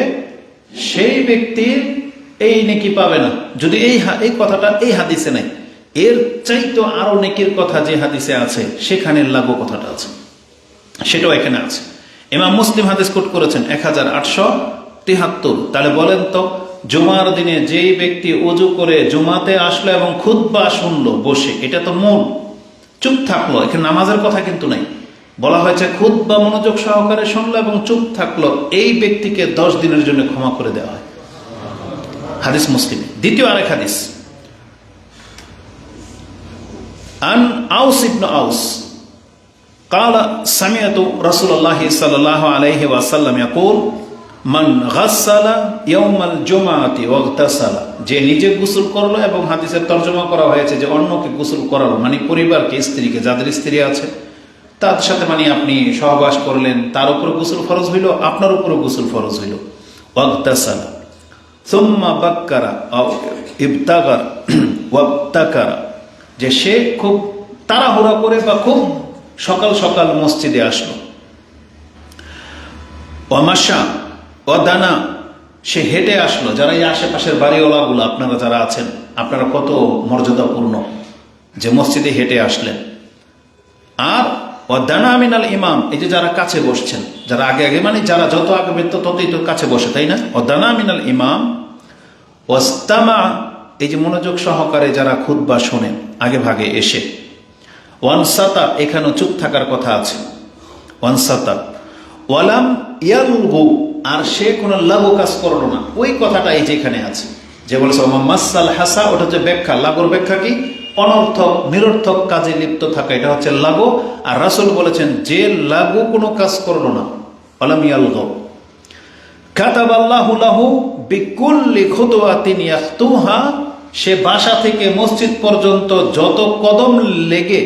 সেই ব্যক্তির এই নেকি পাবে না। যদি এই কথাটা এই হাদিসে নাই, এর চাইতো আরো নেকির কথা যে হাদিসে আছে সেখানে লাগু কথাটা আছে, সেটাও এখানে আছে। ইমাম মুসলিম হাদিস কোট করেছেন 1873। তাহলে বলেন তো, জুমার দিনে যেই ব্যক্তি ওযু করে জুমাতে আসলো এবং খুতবা শুনলো বসে, এটা তো মূল, চুপ থাকলো, এখানে নামাজের কথা কিন্তু নাই। বলা হয়েছে খুতবা মনোযোগ সহকারে শুনলো এবং চুপ থাকলো, এই ব্যক্তিকে 10 দিনের জন্য ক্ষমা করে দেওয়া হয়। হাদিস মুসলিমে। দ্বিতীয় আরেক হাদিস, আন আউস ইবনে আউস قال سمعت رسول الله صلى الله عليه وسلم يقول من غسل يوم الجمعة واغتسل। যে নিজে গোসল করলো, এবং হাদিসের তরজমা করা হয়েছে যে অন্যকে গোসল করালো, মানে পরিবারকে, স্ত্রীকে, যাদের স্ত্রী আছে তার সাথে মানে আপনি সহবাস করলেন, তার উপরে গোসল ফরজ হইল, আপনার উপরে গোসল ফরজ হইল। ওয়াগতাসাল সুম্মা বাক্কারা আও ইবতাগার ওয়াবতাকারা, যে সে খুব তাড়াহুড়া করে বা খুব সকাল সকাল মসজিদে আসলো। ওয়ামাশা ওয়াদানা, সে হেঁটে আসলো। যারা এই আশেপাশের বাড়িওয়ালাগুলো, আপনারা যারা আছেন, আপনারা কত মর্যাদাপূর্ণ যে মসজিদে হেঁটে আসলেন। আর ওয়াদানা মিনাল ইমাম, এই যে যারা কাছে বসছেন, যারা আগে আগে মানে যারা যত আগে বেরোতো ততই তো কাছে বসে, তাই না? ওয়াদানা মিনাল ইমাম ওয়াস্তামা, এই যে মনোযোগ সহকারে যারা খুতবা শোনেন আগে ভাগে এসে। ওয়ানসাতা, এখানেও চুপ থাকার কথা আছে। ওয়ানসাতা ওয়ালাম ইয়ালগু, আর সে কোনো লাগু কাজ করলো না। ওই কথাটা এই যেখানে আছে, যে বলেছে মাসাল হাসা, ওটা হচ্ছে ব্যাখ্যা। লাগুর ব্যাখ্যা কি? অনর্থক, নিরর্থক কাজে লিপ্ত থাকা, এটা হচ্ছে লাগু। আর রাসূল বলেছেন যে লাগু কোনো কাজ করলো না, ওয়ালাম ইয়ালগু, কাতাবাল্লাহু লাহু বিকুল্লি খুতওয়াতিন ইয়াখতুহা, সে বাসা থেকে মসজিদ পর্যন্ত যত কদম লেগে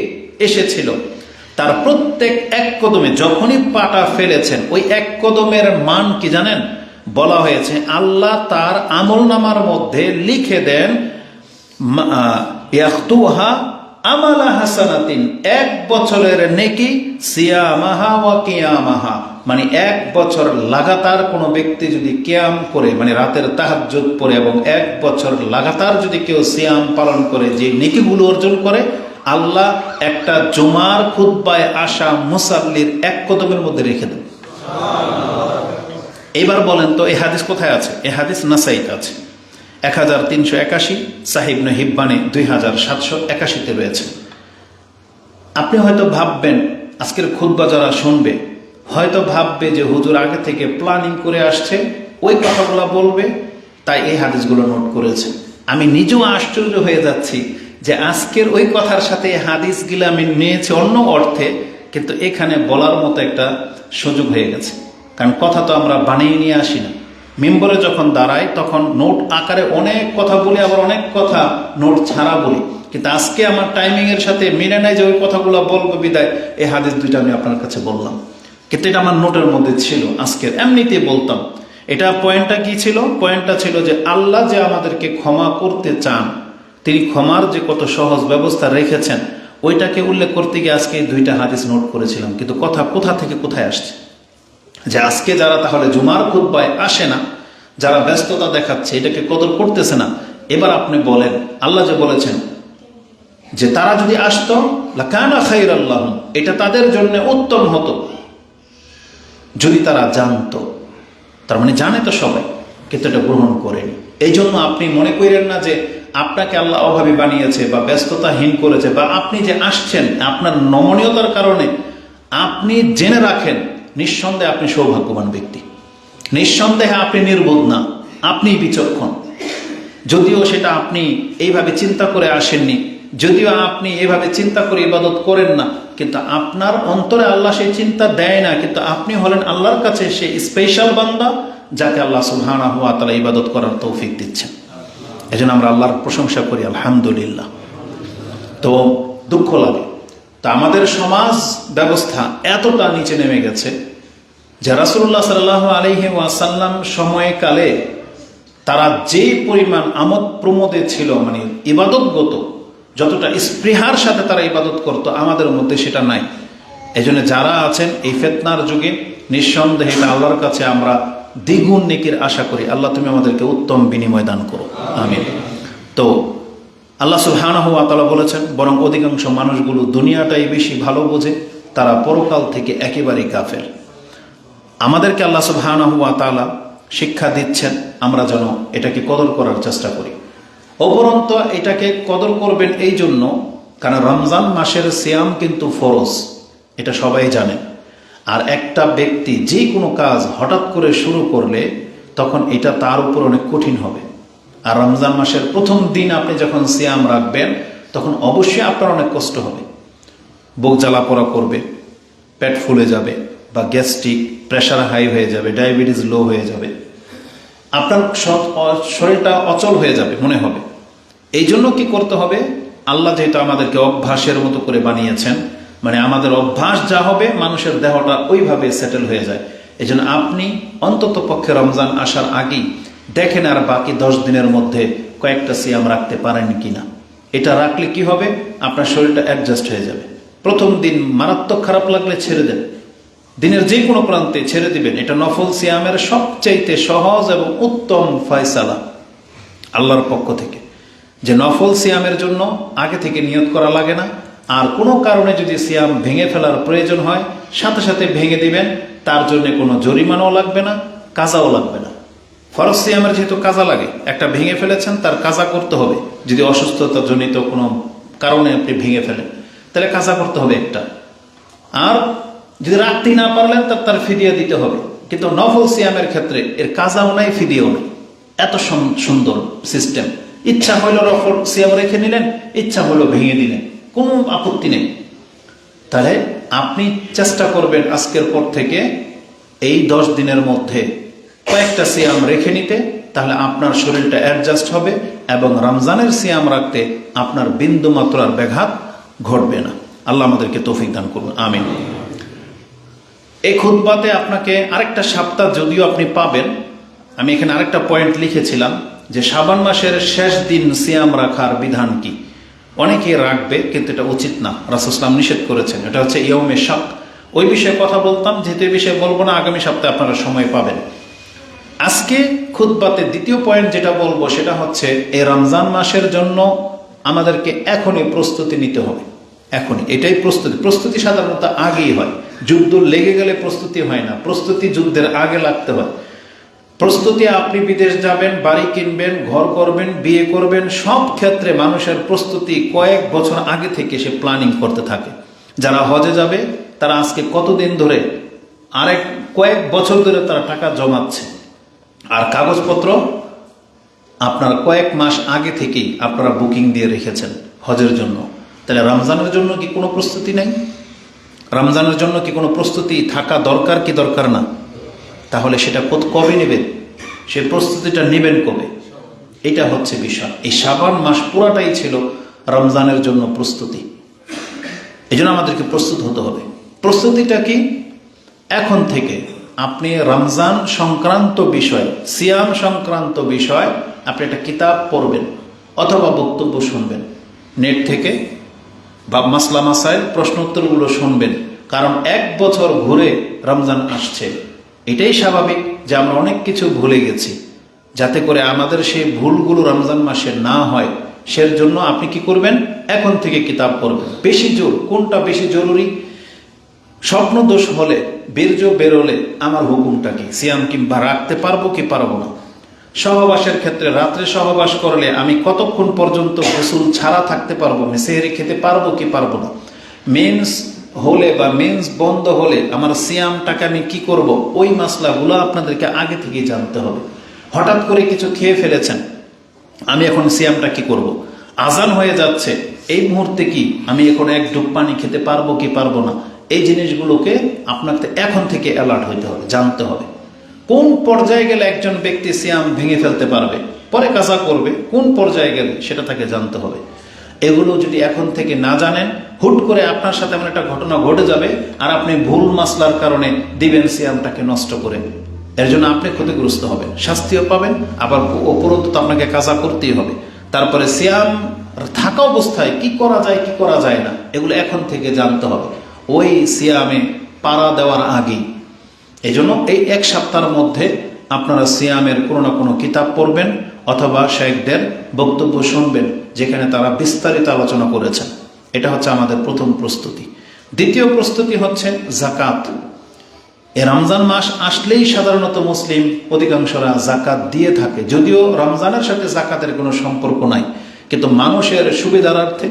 এসেছিল, তার প্রত্যেক এক কদমে যখনই পাটা ফেলেছেন, ওই এক কদমের মান কি জানেন? বলা হয়েছে আল্লাহ তার আমলনামার মধ্যে লিখে দেন ইয়াখতুহা আমালা হাসানাতিন, 1 বছরের নেকি, সিয়ামাহা ওয়া কিয়ামাহা, মানে 1 বছর লাগাতার কোনো ব্যক্তি যদি কিয়াম করে, মানে রাতের তাহাজ্জুদ পড়ে, এবং 1 বছর লাগাতার যদি কেউ সিয়াম পালন করে, যে নেকিগুলো অর্জন করে, আল্লাহ একটা জুমার খুতবায় আসা মুসাল্লির 1 কদমের মধ্যে রেখে দেন। এবার বলেন তো এই হাদিস কোথায় আছে? এই হাদিস নাসাইতে আছে 1381, সাহিহ ইবনে হিব্বানে 2781-তে রয়েছে। আপনি হয়তো ভাববেন, আজকের খুতবা যারা শুনবে হয়তো ভাববে যে হুজুর আগে থেকে প্ল্যানিং করে আসছে, ওই কথাগুলো বলবে, তাই এই হাদিসগুলো নোট করেছে। আমি নিজেও আশ্চর্য হয়ে যাচ্ছি যে আজকের ওই কথার সাথে এই হাদিসগুলো আমি নিয়েছি অন্য অর্থে, কিন্তু এখানে বলার মতো একটা সুযোগ হয়ে গেছে। কারণ কথা তো আমরা বানিয়ে নিয়ে আসি না। মেম্বরে যখন দাঁড়াই তখন নোট আকারে অনেক কথা বলি, আবার অনেক কথা নোট ছাড়া বলি, কিন্তু আজকে আমার টাইমিং এর সাথে মিলে নাই যে ওই কথাগুলো বলবো, বিদায় এই হাদিস দুইটা আমি আপনার কাছে বললাম। কিন্তু এটা আমার নোটের মধ্যে ছিল, আজকের এমনিতে বলতাম। এটা পয়েন্টটা কি ছিল? পয়েন্টটা ছিল যে আল্লাহ যে আমাদেরকে ক্ষমা করতে চান, তিনি ক্ষমার যে কত সহজ ব্যবস্থা রেখেছেন, ওইটাকে উল্লেখ করতে গিয়ে আজকে এই 2টা হাদিস নোট করেছিলাম। কিন্তু কথা কোথা থেকে কোথায় আসছে, যে আজকে যারা তাহলে জুমার খুতবায় আসে না, যারা ব্যস্ততা দেখাচ্ছে, এটাকে কদর করতেছে না। এবার আপনি বলেন, আল্লাহ যে বলেছেন যে তারা যদি আসতো লাকানা খাইরাল লাহুম, এটা তাদের জন্য উত্তম হতো যদি তারা জানতো। তার মানে জানে তো সবাই, কিন্তু এটা গ্রহণ করেনি। এই জন্য আপনি মনে করেন না যে আপনাকে আল্লাহ অভাবী বানিয়েছে বা ব্যস্ততাহীন করেছে, বা আপনি যে আসছেন আপনার নমনীয়তার কারণে, আপনি জেনে রাখেন নিঃসন্দেহে আপনি সৌভাগ্যবান ব্যক্তি, নিঃসন্দেহে আপনি নির্বোধ না, আপনি বিচক্ষণ। যদিও সেটা আপনি এইভাবে চিন্তা করে আসেননি, যদিও আপনি এইভাবে চিন্তা করে ইবাদত করেন না, কিন্তু আপনার অন্তরে আল্লাহ সেই চিন্তা দেয় না, কিন্তু আপনি হলেন আল্লাহর কাছে সেই স্পেশাল বান্দা যাকে আল্লাহ সুবহানাহু ওয়া তাআলা ইবাদত করার তৌফিক দিচ্ছেন। এজন্য আমরা আল্লাহর প্রশংসা করি, আলহামদুলিল্লাহ। তো দুঃখ লাগে, তা আমাদের সমাজ ব্যবস্থা এতটা নিচে নেমে গেছে যে রাসূলুল্লাহ সাল্লাল্লাহু আলাইহি ওয়াসাল্লাম সময়কালে তারা যে পরিমাণ আমোদ প্রমোদে ছিল, মানে ইবাদতগত যতটা স্পৃহার সাথে তারা ইবাদত করত, আমাদের মধ্যে সেটা নাই। এজন্য যারা আছেন এই ফিতনার যুগে, নিঃসন্দেহে আল্লাহর কাছে আমরা দ্বিগুণ নেকির আশা করি। আল্লাহ তুমি আমাদেরকে উত্তম বিনিময় দান করো, আমিন। তো আল্লাহ সুবহানাহু ওয়া তাআলা বলেছেন, বরং অধিকাংশ মানুষগুলো দুনিয়াটাই বেশি ভালো বোঝে, তারা পরকাল থেকে একেবারেই গাফেল। আমাদেরকে আল্লাহ সুবহানাহু ওয়া তাআলা শিক্ষা দিচ্ছেন আমরা যেন এটাকে কদর করার চেষ্টা করি। উপরন্ত এটাকে কদর করবেন এই জন্য, কারণ রমজান মাসের সিয়াম কিন্তু ফরজ, এটা সবাই জানে। আর একটা ব্যক্তি যে কোনো কাজ হঠাৎ করে শুরু করলে তখন এটা তার উপর অনেক কঠিন হবে। আর রমজান মাসের প্রথম দিন আপনি যখন সিয়াম রাখবেন তখন অবশ্যই আপনার অনেক কষ্ট হবে, বুক জ্বালা পোড়া করবে, পেট ফুলে যাবে, বা গ্যাস্ট্রিক, প্রেশার হাই হয়ে যাবে, ডায়াবেটিস লো হয়ে যাবে, আপনার শরীরটা অচল হয়ে যাবে মনে হবে। এই জন্য কি করতে হবে, আল্লাহ যেহেতু আমাদেরকে অভ্যাসের মতো করে বানিয়েছেন, মানে আমাদের অভ্যাস যা হবে মানুষের দেহটা ওইভাবে সেটেল হয়ে যায়। এই জন্য আপনি অন্তত পক্ষে রমজান আসার আগেই দেখেন আর বাকি 10 দিনের মধ্যে কয়েকটা সিয়াম রাখতে পারেন কিনা। এটা রাখলে কি হবে, আপনার শরীরটা অ্যাডজাস্ট হয়ে যাবে। প্রথম দিন মারাত্মক খারাপ লাগলে ছেড়ে দেন, দিনের যে কোনো প্রান্তে ছেড়ে দিবেন। এটা নফল সিয়ামের সবচাইতে সহজ এবং উত্তম ফয়সালা আল্লাহর পক্ষ থেকে, যে নফল সিয়ামের জন্য আগে থেকে নিয়ত করা লাগে না। আর কোনো কারণে যদি সিয়াম ভেঙে ফেলার প্রয়োজন হয় সাথে সাথে ভেঙে দিবেন, তার জন্য কোনো জরিমানাও লাগবে না, কাজাও লাগবে না। ফরজ সিয়ামের যেহেতু কাজা লাগে, একটা ভেঙে ফেলেছেন তার কাজা করতে হবে। যদি অসুস্থতা জনিত কোনো কারণে আপনি ভেঙে ফেলেন তাহলে কাজা করতে হবে একটা, আর যদি রাখতেই না পারলেন তার ফিদিয়া দিতে হবে। কিন্তু নফল সিয়ামের ক্ষেত্রে এর কাজাও নাই, ফিদিয়াও নাই। এত সুন্দর সিস্টেম। ইচ্ছা হইল নফল সিয়াম রেখে নিলেন, ইচ্ছা হইল ভেঙে দিলেন, কোনো আপত্তি নেই। তাহলে আপনি চেষ্টা করবেন আজকের পর থেকে এই 10 দিনের মধ্যে কয়েকটা সিয়াম রেখে নিতে, তাহলে আপনার শরীরটা অ্যাডজাস্ট হবে এবং রমজানের সিয়াম রাখতে আপনার বিন্দু মাত্র আর ব্যাঘাত ঘটবে না। আল্লাহ আমাদেরকে তৌফিক দান করুন, আমিন। এই খুতবাতে আপনাকে আরেকটা সপ্তাহ যদিও আপনি পাবেন, আমি এখানে আরেকটা পয়েন্ট লিখেছিলাম যে শাবান মাসের শেষ দিন সিয়াম রাখার বিধান কি। অনেকে রাখবে কিন্তু এটা উচিত না, রাসূল সাল্লাল্লাহু আলাইহি ওয়াসাল্লাম নিষেধ করেছেন। এটা হচ্ছে ইয়ৌমে শাক। ওই বিষয়ে কথা বলতাম, যেহেতু এই বিষয়ে বলবো না, আগামী সপ্তাহে আপনারা সময় পাবেন। আজকে খুতবাতে দ্বিতীয় পয়েন্ট যেটা বলবো সেটা হচ্ছে এই রমজান মাসের জন্য আমাদেরকে এখনই প্রস্তুতি নিতে হবে। এখনই এটাই প্রস্তুতি সাধারণত আগেই হয়। যুদ্ধ লেগে গেলে প্রস্তুতি হয় না, প্রস্তুতি যুদ্ধের আগে লাগতে হয়। প্রস্তুতি, আপনি বিদেশ যাবেন, বাড়ি কিনবেন, ঘর করবেন, বিয়ে করবেন, সব ক্ষেত্রে মানুষের প্রস্তুতি কয়েক বছর আগে থেকে সে প্ল্যানিং করতে থাকে। যারা হজে যাবে তারা আজকে কতদিন ধরে, কয়েক বছর ধরে তারা টাকা জমাচ্ছে, আর কাগজপত্র আপনার কয়েক মাস আগে থেকেই আপনারা বুকিং দিয়ে রেখেছেন হজের জন্য। তাহলে রমজানের জন্য কি কোনো প্রস্তুতি নেই? রমজানের জন্য কি কোনো প্রস্তুতি থাকা দরকার কি দরকার না? তাহলে সেটা কবে নেবেন, সেই প্রস্তুতিটা নেবেন কবে? এটা হচ্ছে বিষয়। এই শাবান মাস পুরাটাই ছিল রমজানের জন্য প্রস্তুতি। এই জন্য আমাদেরকে প্রস্তুত হতে হবে। প্রস্তুতিটা কি? এখন থেকে আপনি রমজান সংক্রান্ত বিষয়, সিয়াম সংক্রান্ত বিষয় আপনি একটা কিতাব পড়বেন অথবা বক্তব্য শুনবেন নেট থেকে, বা মাসলা মাসাইল প্রশ্ন উত্তরগুলো শুনবেন। কারণ 1 বছর ঘুরে রমজান আসছে, এটাই স্বাভাবিক যে আমরা অনেক কিছু ভুলে গেছি। যাতে করে আমাদের সেই ভুলগুলো রমজান মাসে না হয়, সের জন্য আপনি কি করবেন, এখন থেকে কিতাব পড়বেন। বেশি জোর কোনটা বেশি জরুরি? স্বপ্ন দোষ হলে, বীর্য বেরোলে আমার হুকুমটা কি? সিয়াম কিংবা রাখতে পারবো কি পারবো না? সহবাসের ক্ষেত্রে রাত্রে সহবাস করলে আমি কতক্ষণ পর্যন্ত গোসল ছাড়া থাকতে পারবো? আমি সেহরি খেতে পারবো কি পারবো না? মেন্স হলে বা মেন্স বন্ধ হলে আমার সিয়ামটাকে আমি কি করব? ওই মাসলাগুলো আপনাদেরকে আগে থেকেই জানতে হবে। হঠাৎ করে কিছু খেয়ে ফেলেছেন, আমি এখন সিয়ামটা কি করব? আজান হয়ে যাচ্ছে, এই মুহূর্তে কি আমি এখন এক ডুব পানি খেতে পারবো কি পারবো না? এই জিনিসগুলোকে আপনাকে এখন থেকে অ্যালার্ট হইতে হবে, জানতে হবে। কোন পর্যায়ে গেলে একজন ব্যক্তি সিয়াম ভেঙে ফেলতে পারবে, পরে কাজা করবে, কোন পর্যায়ে গেলে সেটা তাকে জানতে হবে। এগুলো যদি এখন থেকে না জানেন, হুট করে আপনার সাথে এমন একটা ঘটনা ঘটে যাবে আর আপনি ভুল মাসলার কারণে দিবেন সিয়ামটাকে নষ্ট করে। এর জন্য আপনি ক্ষতিগ্রস্ত হবেন, শাস্তিও পাবেন, আবার উপরন্তু আপনাকে কাজা করতেই হবে। তারপরে সিয়াম থাকা অবস্থায় কি করা যায় কি করা যায় না, এগুলো এখন থেকে জানতে হবে ওই সিয়ামে পাড়া দেওয়ার আগেই। এই জন্য এই এক সপ্তাহের মধ্যে আপনারা সিয়ামের কোনো না কোনো কিতাব পড়বেন অথবা শেখদের বক্তব্য শুনবেন, যেখানে তারা বিস্তারিত আলোচনা করেছেন। এটা হচ্ছে আমাদের প্রথম প্রস্তুতি। দ্বিতীয় প্রস্তুতি হচ্ছে জাকাত। এই রমজান মাস আসলেই সাধারণত মুসলিম অধিকাংশরা জাকাত দিয়ে থাকে, যদিও রমজানের সাথে জাকাতের কোনো সম্পর্ক নাই, কিন্তু মানুষের সুবিধার্থে,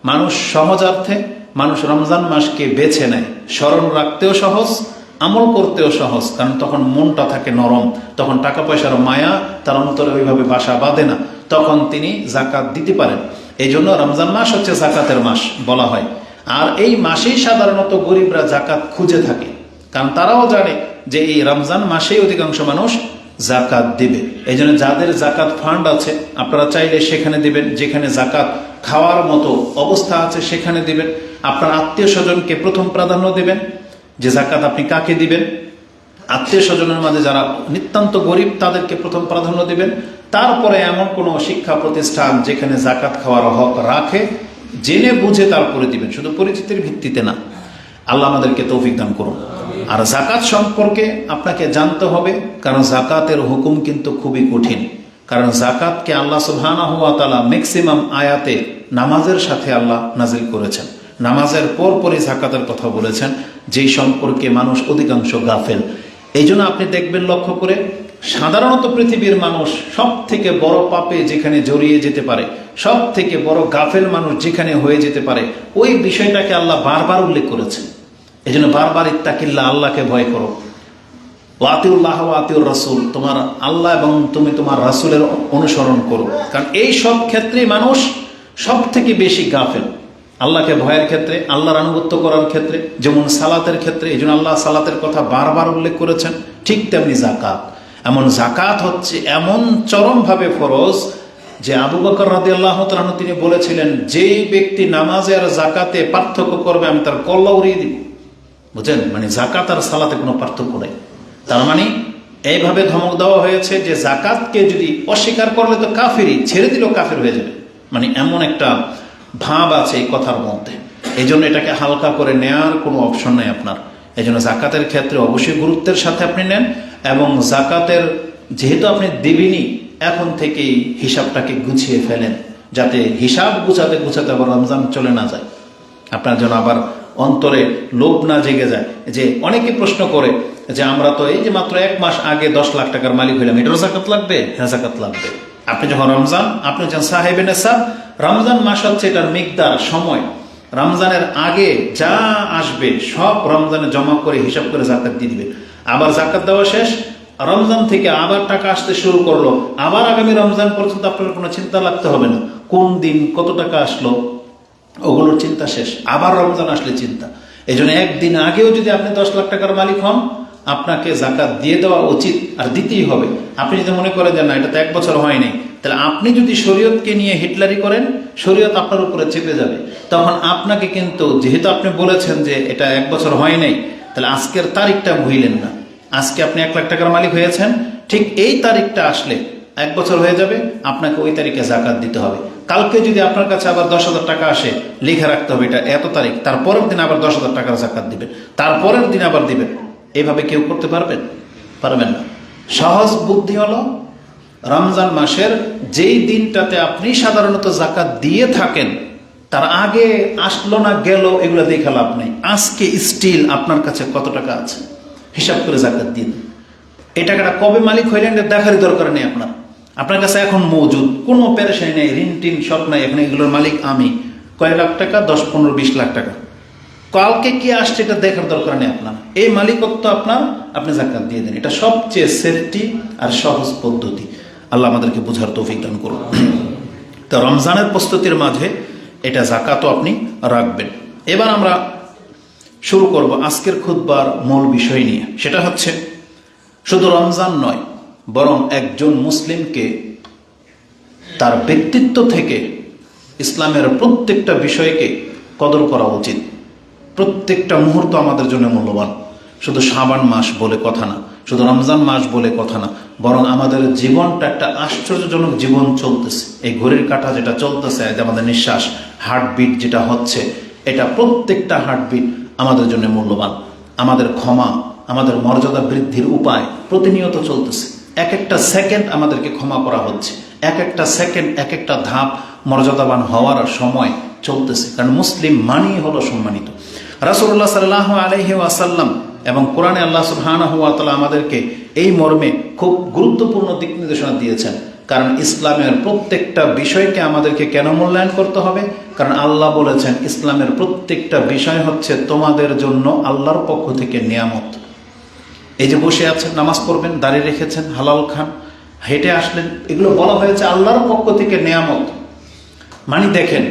মানুষ সহজার্থে মানুষ রমজান মাসকে বেছে নেয়। স্মরণ রাখতেও সহজ, আমল করতেও সহজ, কারণ তখন মনটা থাকে নরম, তখন টাকা পয়সার মায়া তার অন্তরে ওইভাবে বাসা বাঁধে না, তখন তিনি জাকাত দিতে পারেন। এই জন্য রমজান মাস হচ্ছে জাকাতের মাস বলা হয়। আর এই মাসেই সাধারণত গরিবরা জাকাত খুঁজে থাকে, কারণ তারাও জানে যে এই রমজান মাসেই অধিকাংশ মানুষ জাকাত দিবে। এই জন্য যাদের জাকাত ফান্ড আছে আপনারা চাইলে সেখানে দিবেন, যেখানে জাকাত খাওয়ার মতো অবস্থা আছে সেখানে দিবেন। আপনার আত্মীয় স্বজনকে প্রথম প্রাধান্য দিবেন, যে জাকাত আপনি কাকে দিবেন। আত্মীয় স্বজনের মাঝে যারা নিতান্ত গরিব তাদেরকে প্রথম প্রাধান্য দিবেন। তারপরে এমন কোনো শিক্ষা প্রতিষ্ঠান যেখানে জাকাত খাওয়ার হক রাখে, জেনে বুঝে তারপরে দিবেন, শুধু পরিচিতির ভিত্তিতে না। আল্লাহ আমাদেরকে তৌফিক দান করুন। আর জাকাত সম্পর্কে আপনাকে জানতে হবে, কারণ জাকাতের হুকুম কিন্তু খুবই কঠিন। কারণ জাকাতকে আল্লাহ সুবহানাহু ওয়া তাআলা ম্যাক্সিমাম আয়াতে নামাজের সাথে আল্লাহ নাজিল করেছেন। নামাজের পরপরই জাকাতের কথা বলেছেন, যেই সম্পর্কে মানুষ অধিকাংশ গাফেল। এই জন্য আপনি দেখবেন লক্ষ্য করে, সাধারণত পৃথিবীর মানুষ সব থেকে বড় পাপে যেখানে জড়িয়ে যেতে পারে, সব থেকে বড় গাফেল মানুষ যেখানে হয়ে যেতে পারে, ওই বিষয়টাকে আল্লাহ বারবার উল্লেখ করেছেন। এই জন্য বারবার ইত্তাকিল্লাহ, আল্লাহকে ভয় করো, ওয়াতিউল্লাহ ওয়াতিউর রাসূল, তোমার আল্লাহ এবং তুমি তোমার রাসূলের অনুসরণ করো। কারণ এই সব ক্ষেত্রেই মানুষ সব থেকে বেশি গাফেল। আল্লাহকে ভয়ের ক্ষেত্রে, আল্লাহর আনুগত্য করার ক্ষেত্রে, যেমন সালাতের ক্ষেত্রে, এই জন্য আল্লাহ সালাতের কথা বারবার উল্লেখ করেছেন, ঠিক তেমনি জাকাত। এমন জাকাত হচ্ছে এমন চরমভাবে ফরজ যে আবু বকর রাদিয়াল্লাহু তাআলা আনহু তিনি বলেছিলেন, যেই ব্যক্তি নামাজে আর জাকাতে পার্থক্য করবে আমি তার কল্লা উড়িয়ে দিব। বুঝছেন, মানে জাকাত আর সালাতে কোনো পার্থক্য নেই। তার মানে এইভাবে ধমক দেওয়া হয়েছে যে জাকাতকে যদি অস্বীকার করলে তো কাফিরই, ছেড়ে দিলেও কাফির হয়ে যাবে। মানে এমন একটা ভাব আছে এই কথার মধ্যে। এই জন্য এটাকে হালকা করে নেওয়ার কোনো অপশন নেই আপনার। এই জন্য জাকাতের ক্ষেত্রে অবশ্যই গুরুত্বের সাথে আপনি নেন, এবং জাকাতের যেহেতু আপনি দিবেনই, এখন থেকেই হিসাবটাকে গুছিয়ে ফেলেন, যাতে হিসাব গুছাতে গুছাতে আবার রমজান চলে না যায়, আপনার জন্য আবার অন্তরে লোভ না জেগে যায়। যে অনেকে প্রশ্ন করে যে আমরা তো এই যে মাত্র 1 মাস আগে 10 লাখ টাকার মালিক হইলাম, এটারও জাকাত লাগবে? হ্যাঁ, জাকাত লাগবে। আপনি যখন রমজান, আপনি যখন সাহেবে নেশাব, রমজান মাস হচ্ছে এটার মিকদার, সময়। রমজানের আগে যা আসবে সব রমজানে জমা করে হিসাব করে জাকাত দিয়ে দিবে। আবার জাকাত দেওয়া শেষ, রমজান থেকে আবার টাকা আসতে শুরু করলো, আবার আগামী রমজান পর্যন্ত আপনার কোনো চিন্তা লাগতে হবে না কোন দিন কত টাকা আসলো, ওগুলোর চিন্তা শেষ। আবার রমজান আসলে চিন্তা। এই জন্য একদিন আগেও যদি আপনি 10 লাখ টাকার মালিক হন, আপনাকে জাকাত দিয়ে দেওয়া উচিত, আর দিতেই হবে। আপনি যদি মনে করেন যে না, এটা তো 1 বছর হয়নি, তাহলে আপনি যদি শরীয়তকে নিয়ে হিটলারি করেন, শরীয়ত আপনার উপরে চেপে যাবে। তখন আপনাকে কিন্তু, যেহেতু আপনি বলেছেন যে এটা 1 বছর হয় নাই, তাহলে আজকের তারিখটা ভুইলেন না। আজকে আপনি 1 লাখ টাকার মালিক হয়েছেন, ঠিক এই তারিখটা আসলে 1 বছর হয়ে যাবে, আপনাকে ওই তারিখে জাকাত দিতে হবে। কালকে যদি আপনার কাছে আবার 10,000 টাকা আসে, লিখে রাখতে হবে এটা এত তারিখ, তারপরের দিন আবার 10,000 টাকার জাকাত দিবেন, তারপরের দিন আবার দিবেন। এইভাবে কেউ করতে পারবেন? পারবেন না। সহজ বুদ্ধি হলো, রমজান মাসের যেই দিনটাতে আপনি সাধারণত জাকাত দিয়ে থাকেন, তার আগে আসলো না গেল এগুলো দেখে লাভ নেই। আজকে স্টিল আপনার কাছে কত টাকা আছে হিসাব করে জাকাত দিন। এই টাকাটা কবে মালিক হইলেন দেখারই দরকার নেই। আপনার কাছে এখন মজুদ, কোনো পেরেশানি নেই, ঋণ টিন সব নাই, এখন এগুলোর মালিক আমি। কয় লাখ টাকা? 10, 15, 20 লাখ টাকা। কালকে কি আসছে এটা দেখার দরকার নেই আপনার। এই মালিকত্ব আপনার, আপনি জাকাত দিয়ে দেন। এটা সবচেয়ে সেফটি আর সহজ পদ্ধতি। আল্লাহ আমাদেরকে বোঝার তৌফিক দান করুন। তো রমজানের প্রস্তুতির মাঝে এটা জাকাতও আপনি রাখবেন। এবার আমরা শুরু করব আজকের খুতবার মূল বিষয় নিয়ে। সেটা হচ্ছে শুধু রমজান নয়, বরং একজন মুসলিমকে তার ব্যক্তিত্ব থেকে ইসলামের প্রত্যেকটা বিষয়কে কদর করা উচিত। প্রত্যেকটা মুহূর্ত আমাদের জন্য মূল্যবান। শুধু শাবান মাস বলে কথা না, শুধু রমজান মাস বলে কথা না, বরং আমাদের জীবনটা একটা আশ্চর্যজনক জীবন চলতেছে। এই ঘড়ির কাঁটা যেটা চলতেছে, আমাদের নিঃশ্বাস, হার্টবিট যেটা হচ্ছে, এটা প্রত্যেকটা হার্টবিট আমাদের জন্য মূল্যবান। আমাদের ক্ষমা, আমাদের মর্যাদা বৃদ্ধির উপায় প্রতিনিয়ত চলতেছে। এক একটা সেকেন্ড আমাদেরকে ক্ষমা করা হচ্ছে, এক একটা সেকেন্ড, এক একটা ধাপ মর্যাদাবান হওয়ার সময় চলতেছে। কারণ মুসলিম মানেই হলো সম্মানিত। রাসূলুল্লাহ সাল্লাল্লাহু আলাইহি ওয়াসাল্লাম এবং কোরআনে আল্লাহ সুবহানাহু ওয়া তাআলা আমাদেরকে এই মর্মে খুব গুরুত্বপূর্ণ দিক নির্দেশনা দিয়েছেন। কারণ ইসলামের প্রত্যেকটা বিষয়কে আমাদেরকে কেন মূল্যায়ন করতে হবে? কারণ আল্লাহ বলেছেন ইসলামের প্রত্যেকটা বিষয় হচ্ছে তোমাদের জন্য আল্লাহর পক্ষ থেকে নিয়ামত। এই যে বসে আছেন, নামাজ পড়বেন, দাঁড়িয়ে রেখেছেন, হালাল খান, হেঁটে আসলেন, এগুলো বলা হয়েছে আল্লাহর পক্ষ থেকে নিয়ামত। মানে দেখেন,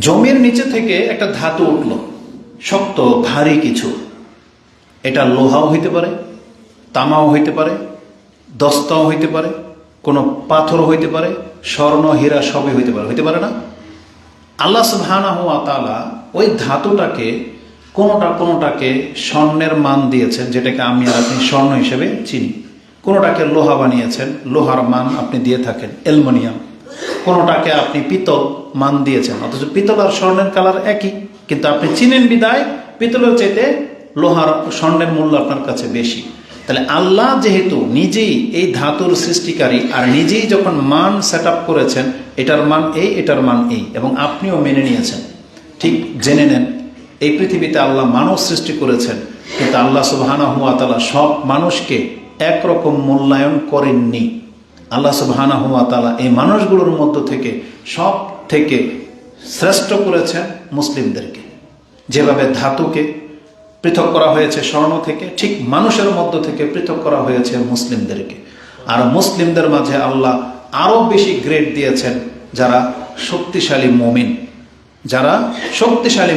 জমির নিচে থেকে একটা ধাতু উঠল, শক্ত ভারী কিছু। এটা লোহাও হইতে পারে, তামাও হইতে পারে, দস্তাও হইতে পারে, কোনো পাথর হইতে পারে, স্বর্ণ হীরা সবই হইতে পারে, হইতে পারে না? আল্লাহ সুবহানাহু ওয়া তাআলা ওই ধাতুটাকে কোনোটাকে স্বর্ণের মান দিয়েছেন, যেটাকে আমি আর আপনি স্বর্ণ হিসেবে চিনি। কোনোটাকে লোহা বানিয়েছেন, লোহার মান আপনি দিয়ে থাকেন, অ্যালুমিনিয়াম। কোনোটাকে আপনি পিতল মান দিয়েছেন, অথচ পিতল আর স্বর্ণের কালার একই, কিন্তু আপনি চিনেন বিদায় পিতলের চাইতে স্বর্ণের মূল্য আপনার কাছে বেশি। তাহলে আল্লাহ যেহেতু নিজেই এই ধাতুর সৃষ্টিকারী, আর নিজেই যখন মান সেট আপ করেছেন, এটার মান এই, এটার মান এই, এবং আপনিও মেনে নিয়েছেন, ঠিক জেনে নেন এই পৃথিবীতে আল্লাহ মানুষ সৃষ্টি করেছেন, কিন্তু আল্লাহ সুবহানাহু ওয়া তাআলা সব মানুষকে একরকম মূল্যায়ন করেননি। আল্লাহ সুবহানাহু ওয়া তাআলা এই মানুষগুলোর মধ্য থেকে সব থেকে শ্রেষ্ঠ করেছেন মুসলিমদেরকে। যেভাবে ধাতুকে পৃথক করা হয়েছে স্বর্ণ থেকে, ঠিক মানুষের মধ্য থেকে পৃথক করা হয়েছে মুসলিমদেরকে। আর মুসলিমদের মাঝে আল্লাহ আরো বেশি গ্রেড দিয়েছেন যারা শক্তিশালী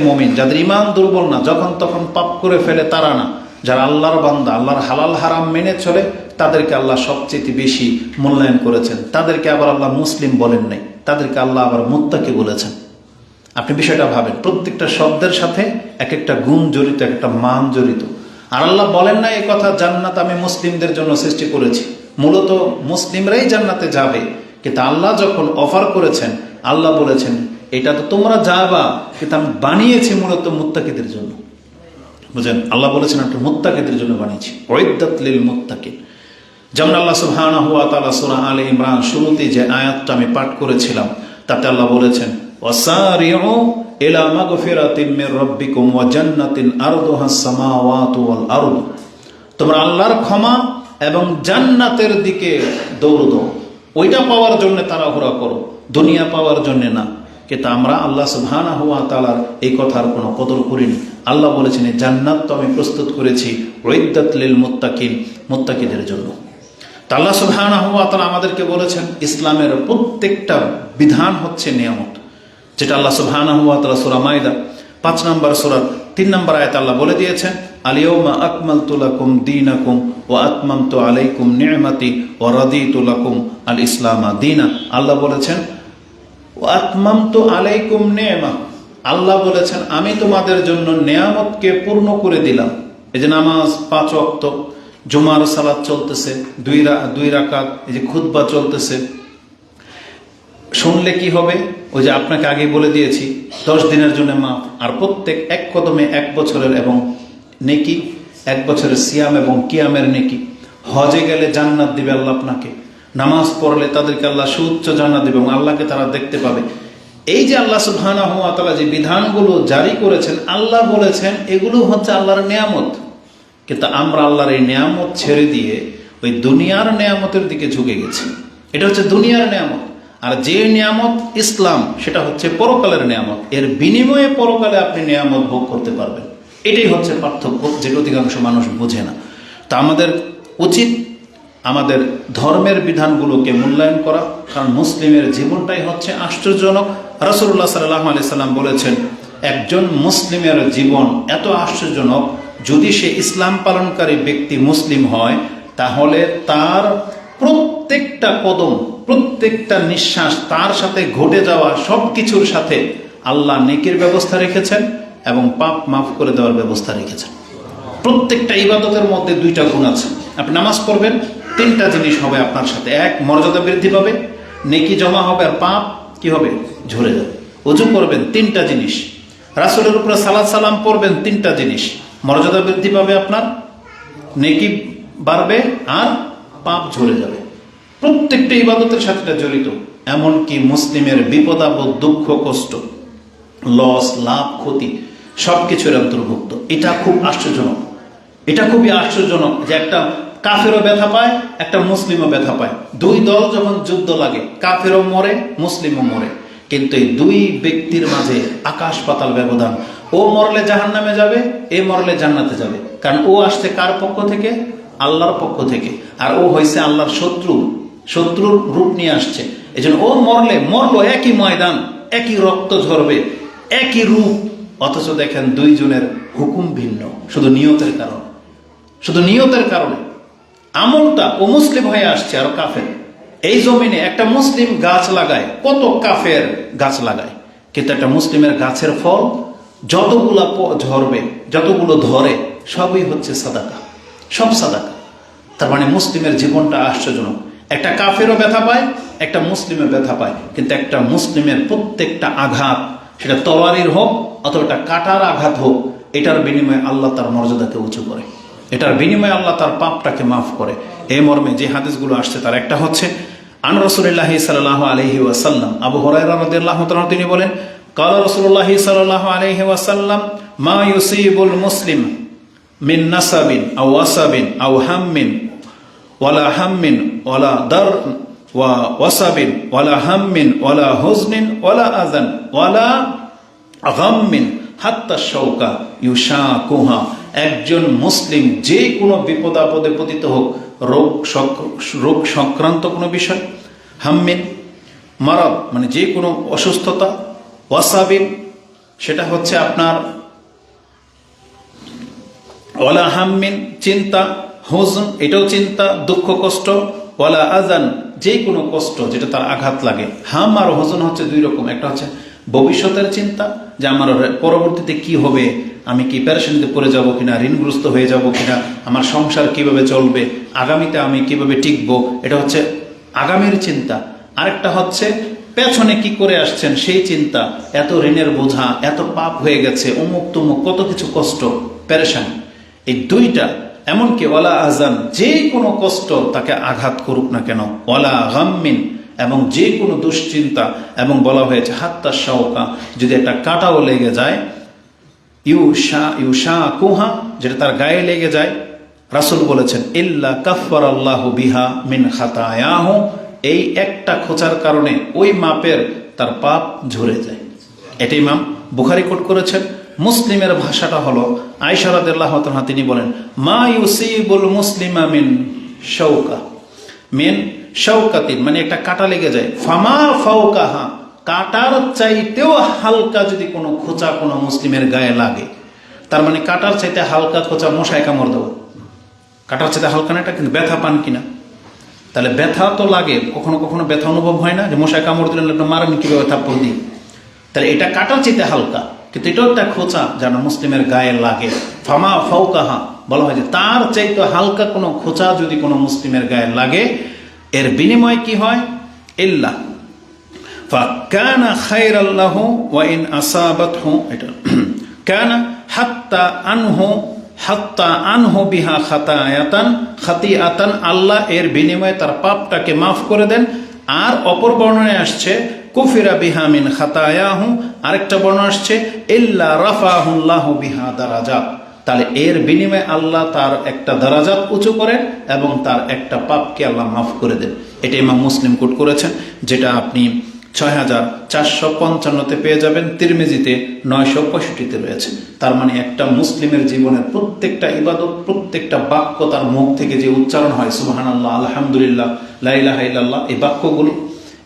মুমিন, যাদের ঈমান দুর্বল না, যখন তখন পাপ করে ফেলে তারা না, যারা আল্লাহর বান্দা, আল্লাহর হালাল হারাম মেনে চলে, তাদেরকে আল্লাহ সবচেয়ে বেশি মূল্যায়ন করেছেন। তাদেরকে আবার আল্লাহ মুসলিম বলেন নাই, তাদেরকে আল্লাহ আবার মুত্তাকি বলেছেন। আপনি বিষয়টা ভাবেন, প্রত্যেকটা শব্দের সাথে এক একটা গুণ জড়িত, এক একটা মান জড়িত। আর আল্লাহ বলেন না এই কথা জান্নাত আমি মুসলিমদের জন্য সৃষ্টি করেছি, মূলত মুসলিমরাই জান্নাতে যাবে। কিন্তু আল্লাহ যখন অফার করেছেন, আল্লাহ বলেছেন এটা তো তোমরা যাবা, কিন্তু আমি বানিয়েছি মূলত মুত্তাকিদের জন্য। বুঝেন, আল্লাহ বলেছেন একটা মুত্তাকিদের জন্য বানিয়েছি, উইদ্দাত লিল মুত্তাকিন। যেমন আল্লাহ সুবহানাহু ওয়া তাআলা সূরা আলে ইমরান শুরুতে যে আয়াতটা আমি পাঠ করেছিলাম, তাতে আল্লাহ বলেছেন ওয়াসারিউ ইলা মাগফিরাতিন মির রাব্বিকুম ওয়া জান্নাতিন আরদুহাস সামাওয়াতু ওয়াল আরদ। তোমরা আল্লাহর ক্ষমা এবং জান্নাতের দিকে দৌড় দাও, ওইটা পাওয়ার জন্য তাড়াহুড়া করো, দুনিয়া পাওয়ার জন্য না। কিন্তু আমরা আল্লাহ সুবহানাহু ওয়া তাআলার এই কথার কোনো কদর করিনি। আল্লাহ বলেছেন এই জান্নাত তো আমি প্রস্তুত করেছি উইদ্দাত লিল মুত্তাকিন, মুত্তাকিদের জন্য। তা আল্লাহ সুবহানাহু ওয়া তাআলা আমাদেরকে বলেছেন ইসলামের প্রত্যেকটা বিধান হচ্ছে নিয়ামত, যেটা আল্লাহ সুবহানাহু ওয়া তাআলা সূরা মাইদা 5 নম্বর সূরার 3 নম্বর আয়াতে আল্লাহ বলে দিয়েছেন আল-ইয়াওমা আকমালতু লাকুম দীনাকুম ওয়া আতমামতু আলাইকুম নি'মাতি ওয়া রাদিতু লাকুম আল-ইসলামা দীনা। আল্লাহ বলেছেন ওয়া আতমামতু আলাইকুম নি'মা, আল্লাহ বলেছেন আমি তোমাদের জন্য নিয়ামতকে পূর্ণ করে দিলাম। এই যে নামাজ 5 ওয়াক্ত, জুমার সালাত চলতেছে 2 রাকাত, এই যে খুতবা চলতেছে, শুনলে কি হবে? ওই যে আপনাকে আগে বলে দিয়েছি 10 দিনের জন্য মাফ, আর প্রত্যেক এক কদমে 1 বছরের এবং নেকি, 1 বছরের সিয়াম এবং কিয়ামের নেকি। হজে গেলে জান্নাত দিবে আল্লাহ আপনাকে, নামাজ পড়লে তাদেরকে আল্লাহ সুউচ্চ জান্নাত দেবে এবং আল্লাহকে তারা দেখতে পাবে। এই যে আল্লাহ সুবহানাহু ওয়া তাআলা যে বিধানগুলো জারি করেছেন, আল্লাহ বলেছেন এগুলো হচ্ছে আল্লাহর নিয়ামত, কিন্তু আমরা আল্লাহর এই নিয়ামত ছেড়ে দিয়ে ওই দুনিয়ার নিয়ামতের দিকে ঝুঁকে গেছি। এটা হচ্ছে দুনিয়ার নিয়ামত। আর যে নিয়ামত ইসলাম, সেটা হচ্ছে পরকালের নিয়ামত। এর বিনিময়ে পরকালে আপনি নিয়ামত ভোগ করতে পারবেন। এটাই হচ্ছে পার্থক্য, যেটা অধিকাংশ মানুষ বোঝে না। তা আমাদের উচিত আমাদের ধর্মের বিধানগুলোকে মূল্যায়ন করা, কারণ মুসলিমের জীবনটাই হচ্ছে আশ্চর্যজনক। রাসূলুল্লাহ সাল্লাল্লাহু আলাইহি সাল্লাম বলেছেন, একজন মুসলিমের জীবন এত আশ্চর্যজনক, যদি সে ইসলাম পালনকারী ব্যক্তি মুসলিম হয়, তাহলে তার প্রত্যেকটা কদম, প্রত্যেকটা নিঃশ্বাস, তার সাথে ঘটে যাওয়া সব কিছুর সাথে আল্লাহ নেকির ব্যবস্থা রেখেছেন এবং পাপ মাফ করে দেওয়ার ব্যবস্থা রেখেছেন। প্রত্যেকটা ইবাদতের মধ্যে দুইটা গুণ আছে। আপনি নামাজ পড়বেন, তিনটা জিনিস হবে আপনার সাথে। এক, মর্যাদা বৃদ্ধি পাবে, নেকি জমা হবে, আর পাপ কি হবে? ঝরে যাবে। ওযু করবেন, তিনটা জিনিস। রাসূলের উপরে সালাত সালাম পড়বেন, তিনটা জিনিস। মর্যাদা বৃদ্ধি পাবে আপনার, নেকি বাড়বে, আর পাপ ঝরে যাবে। প্রত্যেকটা ইবাদতের সাথে জড়িত। এমনকি মুসলিমের বিপদ আপদ, দুঃখ কষ্ট, লস লাভ ক্ষতি সবকিছুর অন্তর্ভুক্ত। এটা খুব আশ্চর্যজনক। এটা খুবই আশ্চর্যজনক যে একটা কাফেরও ব্যথা পায়, একটা মুসলিমও ব্যথা পায়। দুই দল যখন যুদ্ধ লাগে, কাফেরও মরে, মুসলিমও মরে, কিন্তু এই দুই ব্যক্তির মাঝে আকাশ পাতাল ব্যবধান। ও মরলে জাহান্নামে যাবে, এ মরলে জান্নাতে যাবে। কারণ ও আসছে কার পক্ষ থেকে? আল্লাহর পক্ষ থেকে। আর ও হয়েছে আল্লাহর শত্রু, শত্রুর রূপ নিয়ে আসছে। এই জন্য ও মরলো একই ময়দান, একই রক্ত ঝরবে, একই রূপ, অথচ দেখেন দুইজনের হুকুম ভিন্ন, শুধু নিয়তের কারণে। শুধু নিয়তের কারণে আমলটা ও মুসলিম হয়ে আসছে আর কাফের। এই জমিনে একটা মুসলিম গাছ লাগায়, কত কাফের গাছ লাগায়, কিন্তু একটা মুসলিমের গাছের ফল যতগুলা ঝরবে, যতগুলো ধরে, সবই হচ্ছে সাদাকা, সব সাদাকা। তার মানে মুসলিমের জীবনটা আশ্চর্যজনক। একটা কাফেরও ব্যথা পায়, একটা মুসলিমের ব্যথা পায়, কিন্তু একটা মুসলিমের প্রত্যেকটা আঘাত, সেটা তরবারির হোক অথবা একটা কাটার আঘাত হোক, এটার বিনিময়ে আল্লাহ তার মর্যাদাকে উঁচু করে, এটার বিনিময়ে আল্লাহ তার পাপটাকে মাফ করে। এই মর্মে যে হাদিসগুলো আসছে তার একটা হচ্ছে আন রাসূলুল্লাহ সাল্লাল্লাহু আলাইহি ওয়াসাল্লাম, আবু হুরায়রা রাদিয়াল্লাহু তাআলা তিনি বলেন, ক্বালা রাসূলুল্লাহ সাল্লাল্লাহু আলাইহি ওয়াসাল্লাম, মা ইউসিবুল মুসলিম মিন নাসাবিন আও ওয়াসাবিন আও হাম্মিন ওয়ালা হাম্মিন ওয়ালা দার ওয়া ওয়াসাবিন ওয়ালা হাম্মিন ওয়ালা হুজনিন ওয়ালা আযান ওয়ালা গাম্মিন হাত্তা শাওকা ইউশাকুহা। একজন মুসলিম যে কোনো বিপদ আপদে পতিত হোক, রোগ সংক্রান্ত কোনো বিষয়, হাম্মিন মারাদ মানে যে কোনো অসুস্থতা, ওয়াসাবিন সেটা হচ্ছে আপনার ওয়ালা হাম্মিন চিন্তা, হুজন এটাও চিন্তা দুঃখ কষ্ট, ওয়ালা আজান যে কোনো কষ্ট যেটা তার আঘাত লাগে। হাম আর হুজন হচ্ছে দুই রকম। একটা হচ্ছে ভবিষ্যতের চিন্তা, যে আমার পরবর্তীতে কি হবে, আমি কি পেরেশানিতে পড়ে যাব কিনা, ঋণগ্রস্ত হয়ে যাব কিনা, আমার সংসার কিভাবে চলবে, আগামীতে আমি কিভাবে টিকবো, এটা হচ্ছে আগামীর চিন্তা। আরেকটা হচ্ছে পেছনে কি করে আসছেন সেই চিন্তা, এত ঋণের বোঝা, এত পাপ হয়ে গেছে, অমুক তুমুক কত কিছু কষ্ট, পেরেশানি। এই দুইটা, এমনকি ওয়ালা আজান যে কোনো কষ্ট তাকে আঘাত করুক না কেন, ওয়ালা গাম্মিন এবং যে কোনো দুশ্চিন্তা, এবং বলা হয়েছে হাত্তা শাওকা যদি একটা কাঁটাও লেগে যায়, ইউশাকুহা যেটা তার গায়ে লেগে যায়, রাসূল বলেছেন ইল্লা কাফফারাল্লাহু বিহা মিন খাতায়াহু, এই একটা খোঁচার কারণে ওই মাপের তার পাপ ঝরে যায়। এটা ইমাম বুখারী কোট করেছেন। মুসলিমের ভাষাটা হলো আয়েশা রাদিয়াল্লাহু তাআলা তিনি বলেন, মা ইউসিবুল মুসলিমা মিন শাওকা মিন শাওকাতিন মানে একটা কাঁটা লেগে যায়, ফামা ফাওকাহা কাঁটার চাইতেও হালকা যদি কোনো খোঁচা কোনো মুসলিমের গায়ে লাগে, তার মানে কাঁটার চাইতে হালকা খোঁচা মশায় কামড় দেবো, কাঁটার চাইতে হালকা না, এটা কিন্তু ব্যথা পান কিনা? তাহলে ব্যথা তো লাগে, কখনো কখনো ব্যথা অনুভব হয় না, যে মশায় কামড় দিলেন আপনি মারেন কিভাবে থাপ্পড় দিই, তাহলে এটা কাঁটার চাইতে হালকা, কিন্তু এটাও একটা খোঁচা যেন মুসলিমের গায়ে লাগে। ফামা ফাওকাহা বলা হয় যে তার চাইতে হালকা কোনো খোঁচা যদি কোনো মুসলিমের গায়ে লাগে, এর বিনিময় কি হয়? ইল্লা ফাকানা খায়রাল্লাহু ওয়া ইন আসাবাতহু, এটা কানা হাত্তা আনহু হাত্তা আনহু বিহা খাতিয়াতান, আল্লাহ এর বিনিময়ে তার পাপটাকে মাফ করে দেন। আর অপর বর্ণনায় আসছে কুফিরা বিহা মিন খাতায়াহু, আরেকটা বর্ণনা আসছে ইল্লা রাফাহুল্লাহু বিহা দারাজাত, তাহলে এর বিনিময়ে আল্লাহ তার একটা দারাজাত উঁচু করেন এবং তার একটা পাপকে আল্লাহ মাফ করে দেন। এটা ইমাম মুসলিম কোট করেছেন, যেটা আপনি 6455-তে পেয়ে যাবেন, তিরমিজিতে 965-তে রয়েছে। তার মানে একটা মুসলিমের জীবনের প্রত্যেকটা ইবাদত, প্রত্যেকটা বাক্য তার মুখ থেকে যে উচ্চারণ হয় সুবহানাল্লাহ, আলহামদুলিল্লাহ, লা ইলাহা ইল্লাল্লাহ, এই বাক্যগুলো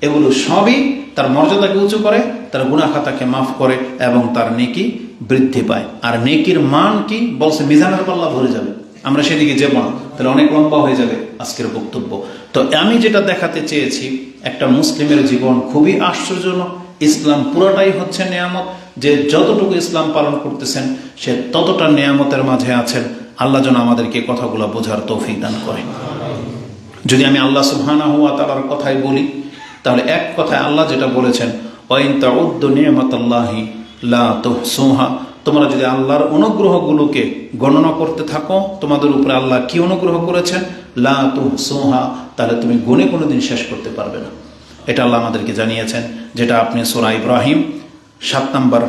এগুলো সবই তার মর্যাদাকে উঁচু করে, তার গুনাহ খাতাকে মাফ করে এবং তার নেকি বৃদ্ধি পায়। আর নেকির মান কি বলছে? মিজানের পাল্লা ভরে যাবে। আমরা সেদিকে যাব না, তাহলে অনেক লম্বা হয়ে যাবে আজকের বক্তব্য। তো আমি যেটা দেখাতে চেয়েছি, একটা মুসলিমের জীবন খুবই আশ্চর্যজনক। ইসলাম পুরোটাই হচ্ছে নেয়ামত, যে যতটুকু ইসলাম পালন করতেছেন সে ততটা নেয়ামতের মাঝে আছেন। আল্লাহ যেন আমাদেরকে কথাগুলো বোঝার তৌফিক দান করে। যদি আমি আল্লাহ সুবহানাহু ওয়া তাআলার কথাই বলি, তাহলে এক কথায় আল্লাহ যেটা বলেছেন, ওয়া ইন তাউদ্দু নি'মাতাল্লাহি লা তুহসুহা, তোমরা যদি আল্লাহর অনুগ্রহগুলোকে গণনা করতে থাকো, তোমাদের উপরে আল্লাহ কি অনুগ্রহ করেছেন, লা তুহসুহা, তাহলে তুমি গুণে কোনোদিন শেষ করতে পারবে না। এটা আল্লাহ আমাদেরকে জানিয়েছেন, যেটা আপনি সূরা ইব্রাহিম 7 নম্বর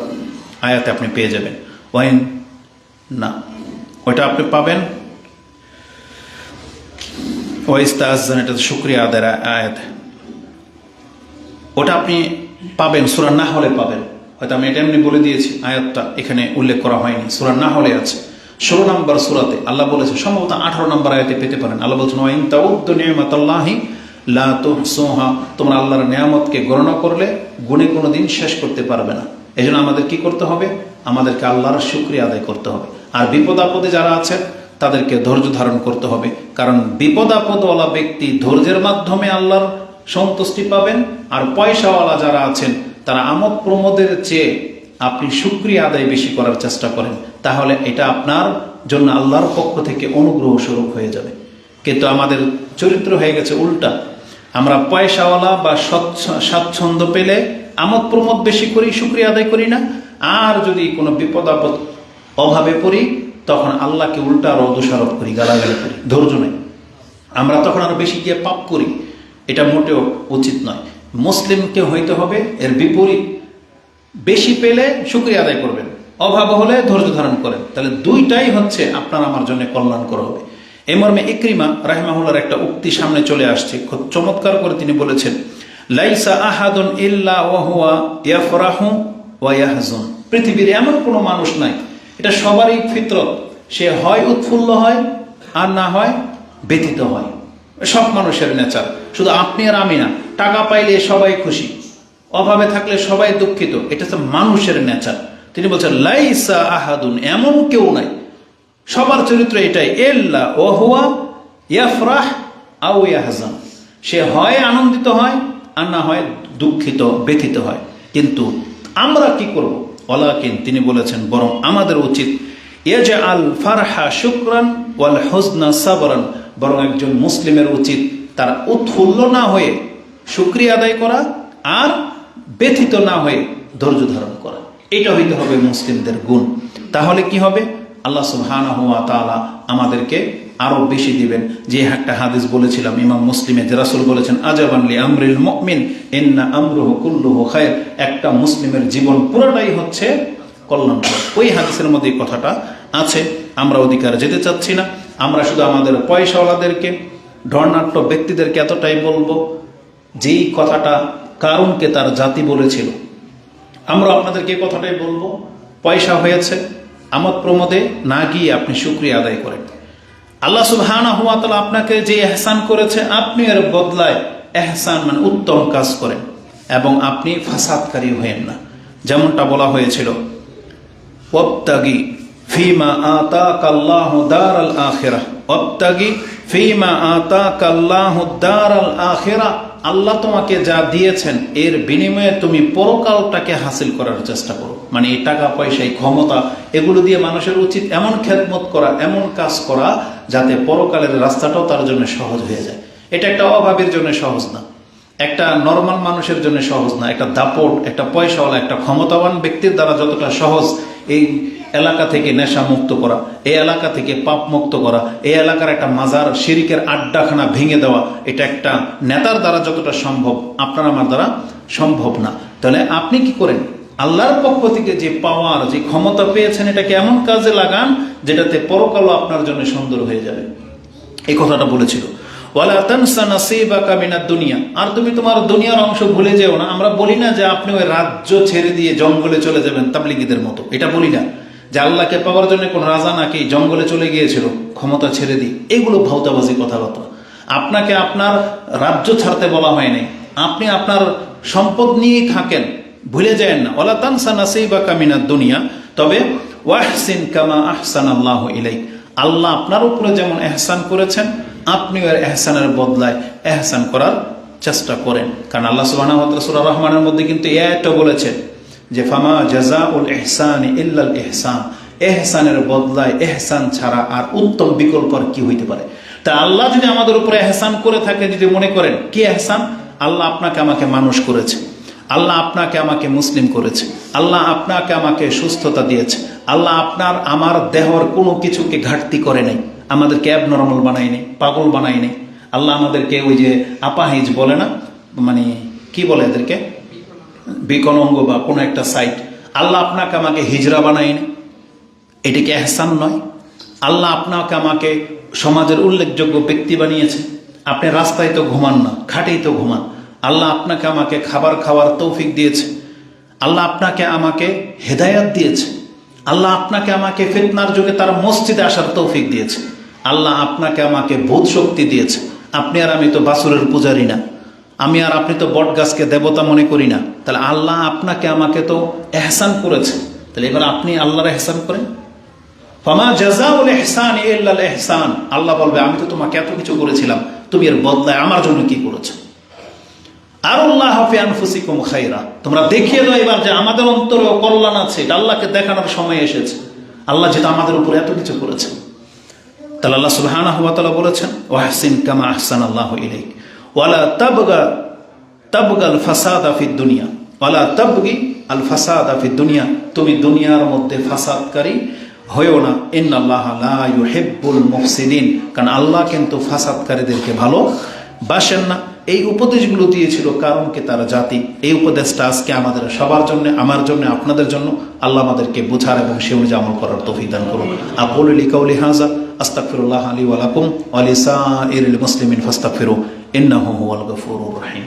আয়াতে আপনি পেয়ে যাবেন। ওয়াইন না, ওইটা আপনি পাবেন ওয়াইস্তাআযান, এটা শুকরিয়া আদায়ের আয়াত, ওটা আপনি পাবেন সূরা নাহলে পাবেন। হয়তো আমি এটা এমনি বলে দিয়েছি, আয়াতটা এখানে উল্লেখ করা হয়নি, সূরা নাহলে আছে 16 নম্বর সূরাতে আল্লাহ বলেছে, সম্ভবত 18 নম্বর আয়াতে পেতে পারেন। আল্লাহ বলছেন, ওয়া ইন তাউদ্দু নি'মাতাল্লাহি লা তুহসুহা, তোমরা আল্লাহর নিয়ামতকে গণনা করলে গুণে কোনোদিন শেষ করতে পারবে না। এই জন্য আমাদের কি করতে হবে? আমাদেরকে আল্লাহর শুকরিয়া আদায় করতে হবে। আর বিপদ আপদে যারা আছেন তাদেরকে ধৈর্য ধারণ করতে হবে, কারণ বিপদ আপদওয়ালা ব্যক্তি ধৈর্যের মাধ্যমে আল্লাহর সন্তুষ্টি পাবেন। আর পয়সাওয়ালা যারা আছেন তারা আমোদ প্রমোদের চেয়ে আপনি শুকরিয়া আদায় বেশি করার চেষ্টা করেন, তাহলে এটা আপনার জন্য আল্লাহর পক্ষ থেকে অনুগ্রহ স্বরূপ হয়ে যাবে। কিন্তু আমাদের চরিত্র হয়ে গেছে উল্টা, আমরা পয়সাওয়ালা বা স্বাচ্ছন্দ্য পেলে আমোদ প্রমোদ বেশি করি, শুকরিয়া আদায় করি না। আর যদি কোনো বিপদ আপদ অভাবে পড়ি, তখন আল্লাহকে উল্টা আরো দোষারোপ করি, গালাগালি করি, ধৈর্য নেই, আমরা তখন আরো বেশি গিয়ে পাপ করি। এটা মোটেও উচিত নয়। মুসলিমকে হইতে হবে এর বিপরীত, বেশি পেলে শুকরিয়া আদায় করবেন, অভাব হলে ধৈর্য ধারণ করেন, তাহলে দুইটাই হচ্ছে আপনার আমার জন্য কল্যাণকর হবে। এই মর্মে ইকরিমা রাহিমাহুল্লাহর একটা উক্তি সামনে চলে আসছে, খুব চমৎকার করে তিনি বলেছেন, লাইসা আহাদুন ইল্লা ওয়া হুয়া ইয়াফরাহু ওয়া ইয়াহজুন, পৃথিবীর এমন কোনো মানুষ নাই, এটা সবারই ফিতরত, সে হয় উৎফুল্ল হয় আর না হয় ব্যথিত হয়। সব মানুষের নেচার, শুধু আপনি আর আমি না। টাকা পাইলে সবাই খুশি, অভাবে থাকলে সবাই দুঃখিত, এটা হচ্ছে মানুষের নেচার। তিনি বলছেন, লাইসা আহাদুন, এমন কেউ নাই, সবার চরিত্র এটাই, ইল্লা ওয়া হুয়া ইয়াফরাহ আও ইয়াহজান, সে হয় আনন্দিত হয় আর না হয় দুঃখিত ব্যথিত হয়। কিন্তু আমরা কি করব? ওয়ালাকিন, তিনি বলেছেন, বরং আমাদের উচিত ইয়াজআল ফারহা শুকরান ওয়াল হুজনা সাবরান, বরং একজন মুসলিমের উচিত তার উৎফুল্ল না হয়ে শুকরিয়া আদায় করা আর ব্যথিত না হয়ে ধৈর্য ধারণ করা। এটা হইতে হবে মুসলিমদের গুণ। তাহলে কি হবে? আল্লাহ সুবহানাহু ওয়া তাআলা আমাদেরকে আরো বেশি দিবেন। যে একটা হাদিস বলেছিলাম ইমাম মুসলিমে, যে রাসূল বলেছেন, আজাবান লি আমরিল মুমিন ইন্না আমরুহু কুল্লুহু খায়র, একটা মুসলিমের জীবন পুরোটাই হচ্ছে কল্যাণকর। ওই হাদিসের মধ্যে কথাটা আছে, আমরা অধিকার যেতে চাচ্ছি না। আমরা শুধু আমাদের পয়সাওয়ালাদেরকে, ধর্নাঢ্য ব্যক্তিদেরকে এতটাই বলবো, যেই কথাটা কারুনকে তার জাতি বলেছিল, আমরা আপনাদেরকে কথাটাই বলবো, পয়সা হয়েছে, আমোদ প্রমোদে না গিয়ে আপনি শুকরিয়া আদায় করেন। আল্লাহ সুবহানাহু ওয়া তাআলা আপনাকে যে ইহসান করেছে, আপনি এর বদলায় ইহসান মানে উত্তম কাজ করেন এবং আপনি ফাসাদকারী হয়েন না। যেমনটা বলা হয়েছিল, ওয়াবতাগি ফিমা আতাকাল্লাহু দারাল আখিরাহ, ওয়াবতাগি ফিমা আতাকাল্লাহু দারাল আখিরাহ, আল্লাহ তোমাকে যা দিয়েছেন এর বিনিময়ে তুমি পরকালটাকে হাসিল করার চেষ্টা করো। মানে এই টাকা পয়সা, এই ক্ষমতা, এগুলো দিয়ে মানুষের উচিত এমন খেদমত করা, এমন কাজ করা যাতে পরকালের রাস্তাটাও তার জন্য সহজ হয়ে যায়। এটা একটা অভাবের জন্য সহজ না, একটা নর্মাল মানুষের জন্য সহজ না। একটা দাপট, একটা পয়সাওয়ালা, একটা ক্ষমতাবান ব্যক্তির দ্বারা যতটা সহজ এই এলাকা থেকে নেশা মুক্ত করা, এই এলাকা থেকে পাপ মুক্ত করা, এই এলাকার একটা মাজার শিরিকের আড্ডাখানা ভেঙে দেওয়া, এটা একটা নেতার দ্বারা যতটা সম্ভব আপনার আমার দ্বারা সম্ভব না। তাহলে আপনি কি করেন? আল্লাহর পক্ষ থেকে যে পাওয়ার, যে ক্ষমতা পেয়েছেন, এটাকে এমন কাজে লাগান যেটাতে পরকালও আপনার জন্য সুন্দর হয়ে যাবে। এই কথাটা বলেছিল। ওয়ালা তানসা নাসিবাকা মিনাদ দুনিয়া, আর তুমি তোমার দুনিয়ার অংশ ভুলে যেও না। আমরা বলি না যে আপনি ওই রাজ্য ছেড়ে দিয়ে জঙ্গলে চলে যাবেন তাবলিগীদের মতো, এটা বলি না যে আল্লাহকে পাওয়ার জন্য কোন রাজা নাকি জঙ্গলে চলে গিয়েছিল ক্ষমতা ছেড়ে দিয়ে। এগুলো ভাউতাবাজি কথাবার্তা। আপনাকে আপনার রাজ্য ছাড়তে বলা হয়নি, আপনি আপনার সম্পদ নিয়েই থাকেন, ভুলে যায়েন না। ওয়ালা তানসা নাসিবাকা মিনাদ দুনিয়া, তবে ওয়াহসিন কামা আহসানাল্লাহু ইলাইক, আল্লাহ আপনার উপরে যেমন এহসান করেছেন আপনি এর এহসানের বদলায় এহসান করার চেষ্টা করেন। কারণ আল্লাহ সুবহানাহু ওয়া তাআলা সূরা রহমানের মধ্যে কিন্তু এটা বলেছেন যে ফামা জাযাউল ইহসানি ইল্লাল ইহসান, এহসানের বদলায় এহসান ছাড়া আর উত্তম বিকল্প আর কি হইতে পারে। তা আল্লাহ যদি আমাদের উপরে এহসান করে থাকে, যদি মনে করেন কি এহসান, আল্লাহ আপনাকে আমাকে মানুষ করেছে, আল্লাহ আপনাকে আমাকে মুসলিম করেছে, আল্লাহ আপনাকে আমাকে সুস্থতা দিয়েছে, আল্লাহ আপনার আমার দেহর কোনো কিছুকে ঘাটতি করে নাই, আমাদেরকে অ্যাবনর্মাল বানায়নি, পাগল বানায়নি। আল্লাহ আমাদেরকে ওই যে আপাহিজ বলে না, মানে কি বলে এদেরকে, বিকলাঙ্গ বা কোনো একটা সাইট, আল্লাহ আপনাকে আমাকে হিজড়া বানায়নি, এটা কি এহসান নয়? আল্লাহ আপনাকে আমাকে সমাজের উল্লেখযোগ্য ব্যক্তি বানিয়েছে, আপনি রাস্তায় তো ঘুমান না, খাটেই তো ঘুমান। আল্লাহ আপনাকে আমাকে খাবার খাওয়ার তৌফিক দিয়েছে, আল্লাহ আপনাকে আমাকে হেদায়াত দিয়েছে, আল্লাহ আপনাকে আমাকে ফিতনার যুগে তার মসজিদে আসার তৌফিক দিয়েছে, আল্লাহ আপনাকে আমাকে বোধ শক্তি দিয়েছে। আপনি আর আমি তো বাছুরের পূজারি না, আমি আর আপনি তো বট গাছকে দেবতা মনে করি না। তাহলে আল্লাহ আপনাকে আমাকে তো এহসান করেছে, তাহলে এবার আপনি আল্লাহর এহসান করেন। ফামা জাযাউল ইহসানি ইল্লাল ইহসান, আল্লাহ বলবে আমি তো তোমাকে এত কিছু করেছিলাম, তুমি এর বদলায় আমার জন্য কি করেছো? আল্লাহু ফি আনফুসিকুম খায়রা, তোমরা দেখিয়ে দাও এবার যে আমাদের অন্তরেও কল্যাণ আছে, এটা আল্লাহকে দেখানোর সময় এসেছে। আল্লাহ যেটা আমাদের উপর এত কিছু করেছে, তাহলে আল্লাহ সুবহানাহু ওয়া তাআলা বলেছেন ওয়াহসিন কামা আহসানাল্লাহু ইলাইক ওয়ালা তাবগাল ফাসাদা ফিদ দুনিয়া ওয়ালা তাবগি আল ফাসাদা ফিদ দুনিয়া, তুমি দুনিয়ার মধ্যে ফাসাদকারী হয়েও না। ইন্নাল্লাহা লা ইউহিব্বুল মুফসিদিন, কারণ আল্লাহ কিন্তু ফাসাদকারীদেরকে ভালোবাসেন না। এই উপদেশগুলো দিয়েছিল কারণ কি তারা জাতি। এই উপদেশটা আজকে আমাদের সবার জন্য, আমার জন্য, আপনাদের জন্য। আল্লাহ আমাদেরকে বোঝার এবং সে অনুযায়ী আমল করার তৌফিক দান করুন। আকুলু লিকাউলি হাযা আস্তাগফিরুল্লাহ লি ওয়া লাকুম ওয়া লিসাইরিল মুসলিমিন ফাস্তাগফিরু ইন্নাহু হুয়াল গফুরুর রহিম।